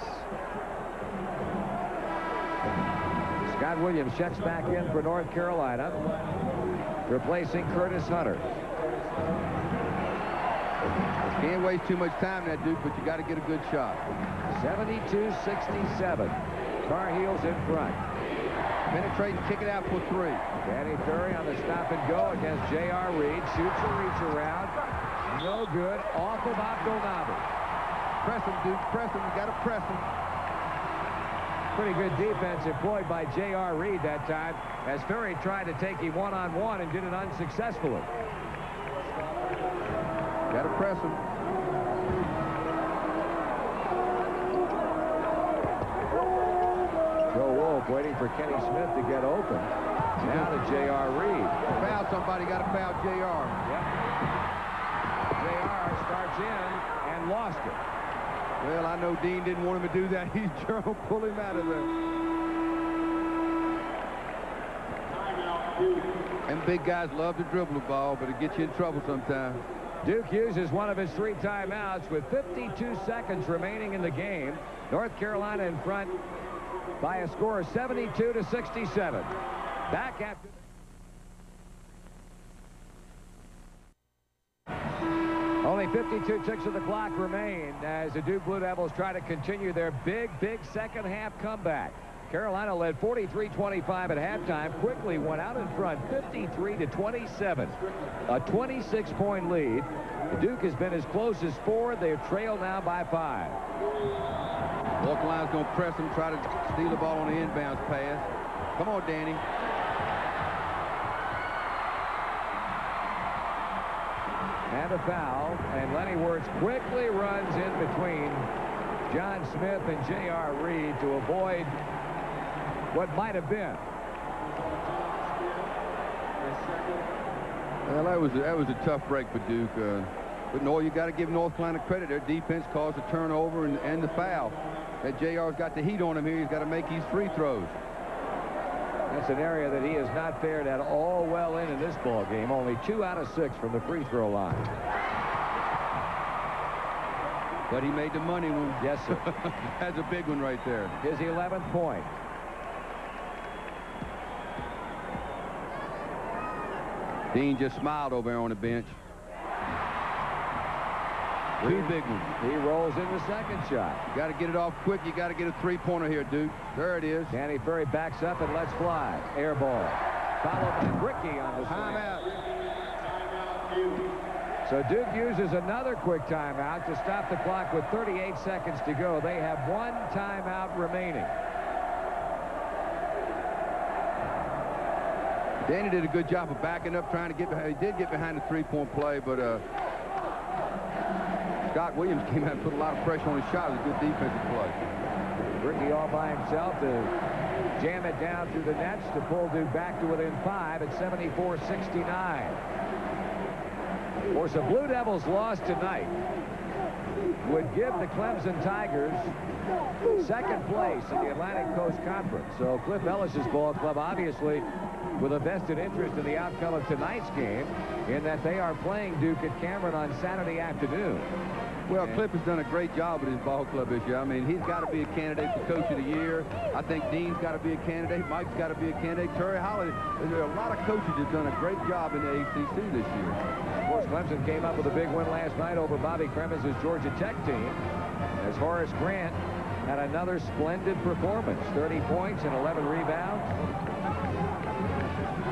Scott Williams checks back in for North Carolina, replacing Curtis Hunter. Can't waste too much time in that, Duke, but you got to get a good shot. 72-67. Tar Heels in front. Penetrate and kick it out for 3. Danny Ferry on the stop and go against J.R. Reed. Shoots a reach around. No good. Off of Abdelnaby. Press him, Duke. Press him. You got to press him. Pretty good defense employed by J.R. Reed that time, as Ferry tried to take him one-on-one and did it unsuccessfully. Got to press him. Joe Wolf waiting for Kenny Smith to get open. Now to J.R. Reed. Foul somebody. Got to foul J.R. Yep. J.R. starts in and lost it. Well, I know Dean didn't want him to do that. He's trying to pull him out of there. And big guys love to dribble the ball, but it gets you in trouble sometimes. Duke uses one of his 3 timeouts with 52 seconds remaining in the game. North Carolina in front by a score of 72-67. Back after. Only 52 ticks of the clock remain as the Duke Blue Devils try to continue their big second half comeback. Carolina led 43-25 at halftime, quickly went out in front 53-27. A 26-point lead. The Duke has been as close as 4. They've trailed now by 5. North Carolina's going to press him, try to steal the ball on the inbounds pass. Come on, Danny. And a foul, and Lenny Wirtz quickly runs in between John Smith and J.R. Reed to avoid what might have been. Well, that was a tough break for Duke. But no, you got to give North Carolina credit. Their defense caused a turnover and the foul. That J.R.'s got the heat on him here. He's got to make these free throws. That's an area that he has not fared at all well in this ball game. Only 2 out of 6 from the free throw line. But he made the money one. Yes, sir. That's a big one right there. His 11th point. Dean just smiled over there on the bench. 2 big ones. He rolls in the second shot. You got to get it off quick. You got to get a 3-pointer here, Duke. There it is. Danny Ferry backs up and lets fly. Air ball. Followed by Brickey on the timeout. So Duke uses another quick timeout to stop the clock with 38 seconds to go. They have 1 timeout remaining. Danny did a good job of backing up, trying to get behind. He did get behind the 3-point play, but Scott Williams came out and put a lot of pressure on his shot. It was a good defensive play. Brickey all by himself to jam it down through the nets to pull Duke back to within 5 at 74-69. Of course, a Blue Devils loss tonight would give the Clemson Tigers second place in the Atlantic Coast Conference. So Cliff Ellis's ball club obviously with a vested interest in the outcome of tonight's game, in that they are playing Duke at Cameron on Saturday afternoon. Well, Cliff has done a great job with his ball club this year. I mean, he's got to be a candidate for Coach of the Year. I think Dean's got to be a candidate. Mike's got to be a candidate. Terry Holly. There are a lot of coaches that have done a great job in the ACC this year. Of course, Clemson came up with a big win last night over Bobby Cremins' Georgia Tech team, as Horace Grant had another splendid performance. 30 points and 11 rebounds.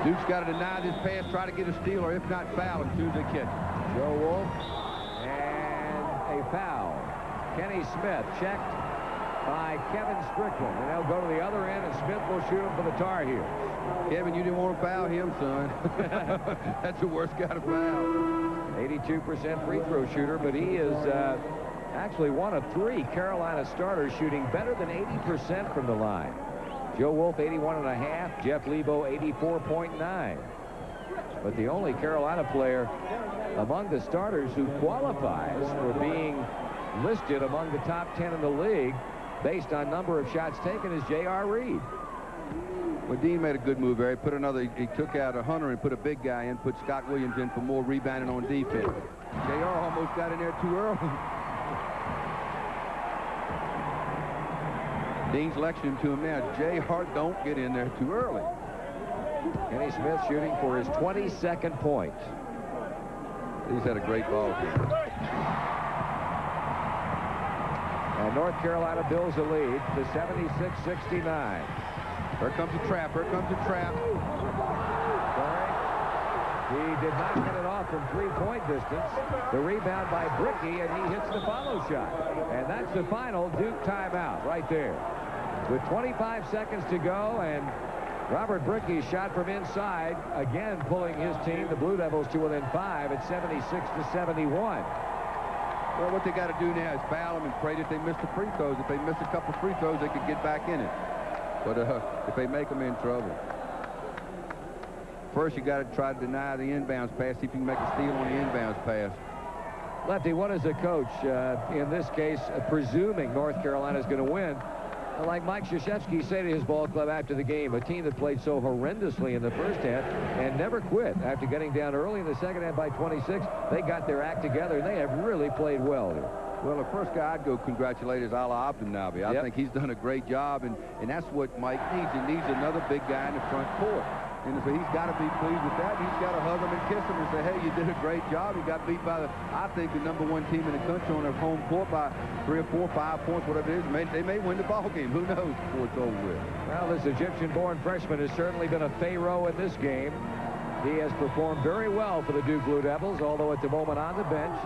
Duke's got to deny this pass, try to get a steal, or if not, foul as soon as they catch it. Joe Wolf. A foul. Kenny Smith checked by Kevin Strickland, and they'll go to the other end, and Smith will shoot him for the Tar Heels. Kevin, you didn't want to foul him, son. That's the worst guy to foul. 82% free throw shooter, but he is actually one of 3 Carolina starters shooting better than 80% from the line. Joe Wolf 81.5, Jeff Lebo 84.9. But the only Carolina player among the starters who qualifies for being listed among the top 10 in the league based on number of shots taken, is J.R. Reed. Well, Dean made a good move there. He took out a Hunter and put a big guy in, put Scott Williams in for more rebounding on defense. J.R. almost got in there too early. Dean's lecturing to him now. J.R. don't get in there too early. Kenny Smith shooting for his 22nd point. He's had a great ball game. And North Carolina builds a lead to 76-69. Here comes the trap. Here comes the trap. He did not get it off from three-point distance. The rebound by Brickey, and he hits the follow shot. And that's the final Duke timeout right there. With 25 seconds to go, and Robert Brickey shot from inside, again pulling his team, the Blue Devils, to within 5 at 76-71. Well, what they got to do now is foul them and pray that they miss the free throws. If they miss a couple free throws, they could get back in it. But if they make them in trouble. First, you got to try to deny the inbounds pass, see if you can make a steal on the inbounds pass. Lefty, what is a coach, in this case, presuming North Carolina is going to win? Like Mike Krzyzewski said to his ball club after the game, a team that played so horrendously in the first half and never quit after getting down early in the second half by 26. They got their act together, and they have really played well here. Well, the first guy I'd go congratulate is Ala Abdelnaby. I think he's done a great job, and that's what Mike needs. He needs another big guy in the front court. And so he's got to be pleased with that. He's got to hug him and kiss him and say, hey, you did a great job. You got beat by, I think, the #1 team in the country on their home court by 3 or 4, 5 points, whatever it is. They may win the ball game. Who knows before it's over with. Well, this Egyptian-born freshman has certainly been a pharaoh in this game. He has performed very well for the Duke Blue Devils, although at the moment on the bench,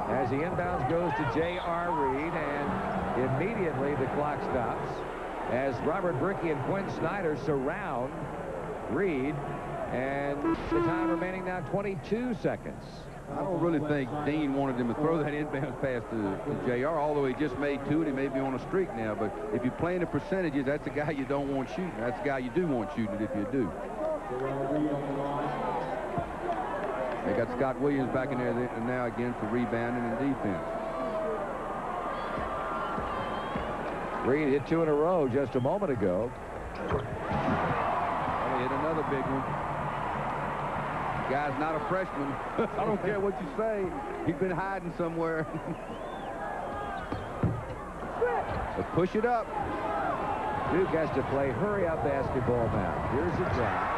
as the inbounds goes to J.R. Reed, and immediately the clock stops as Robert Brickey and Quinn Snyder surround Reed, and the time remaining now 22 seconds. I don't really think Dean wanted him to throw that inbounds pass to J.R., although he just made 2 and he may be on a streak now. But if you're playing the percentages, that's the guy you don't want shooting. That's the guy you do want shooting it if you do. They got Scott Williams back in there now again for rebounding and defense. Reed hit 2 in a row just a moment ago. Hit another big one. The guy's not a freshman. I don't care what you say. He's been hiding somewhere. So push it up. Duke has to play hurry-up basketball now. Here's the drive.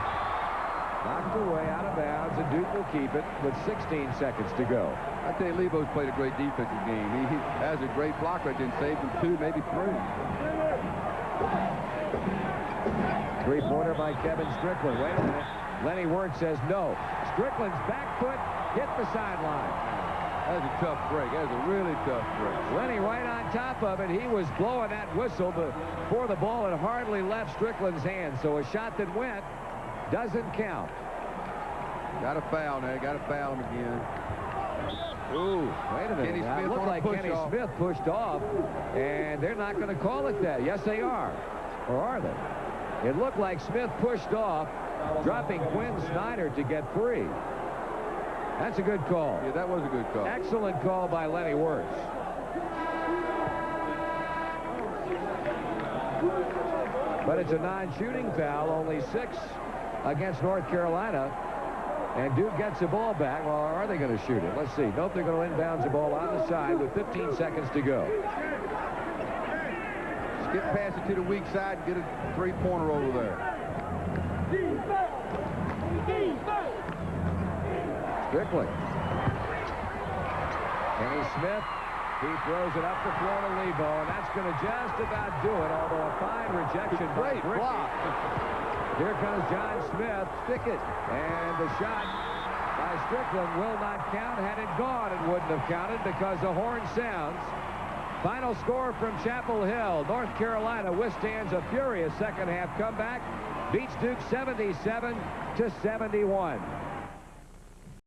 Knocked away out of bounds, and Duke will keep it with 16 seconds to go. I tell you, Lebo's played a great defensive game. He has a great block right there and saved him 2, maybe 3. Three-pointer by Kevin Strickland. Wait a minute. Lenny Wirtz says no. Strickland's back foot hit the sideline. That was a tough break. That was a really tough break. Lenny right on top of it. He was blowing that whistle before the ball had hardly left Strickland's hand. So a shot that went doesn't count. Got a foul now. Got to foul him again. Ooh, wait a minute. It looked like Kenny Smith pushed off, and they're not going to call it that. Yes, they are. Or are they? It looked like Smith pushed off, dropping Quinn Snyder to get free. That's a good call. Yeah, that was a good call. Excellent call by Lenny Wirtz. But it's a non-shooting foul, only 6 against North Carolina. And Duke gets the ball back. Well, are they going to shoot it? Let's see. Nope, they're going to inbounds the ball on the side with 15 seconds to go. Skip pass it to the weak side and get a 3-pointer over there. Strickland. Kenny Smith. He throws it up the floor to Lebo, and that's going to just about do it, although a fine rejection by Brickey. Block. Here comes John Smith. Stick it. And the shot by Strickland will not count. Had it gone, it wouldn't have counted because the horn sounds. Final score from Chapel Hill. North Carolina withstands a furious second half comeback. Beats Duke 77-71.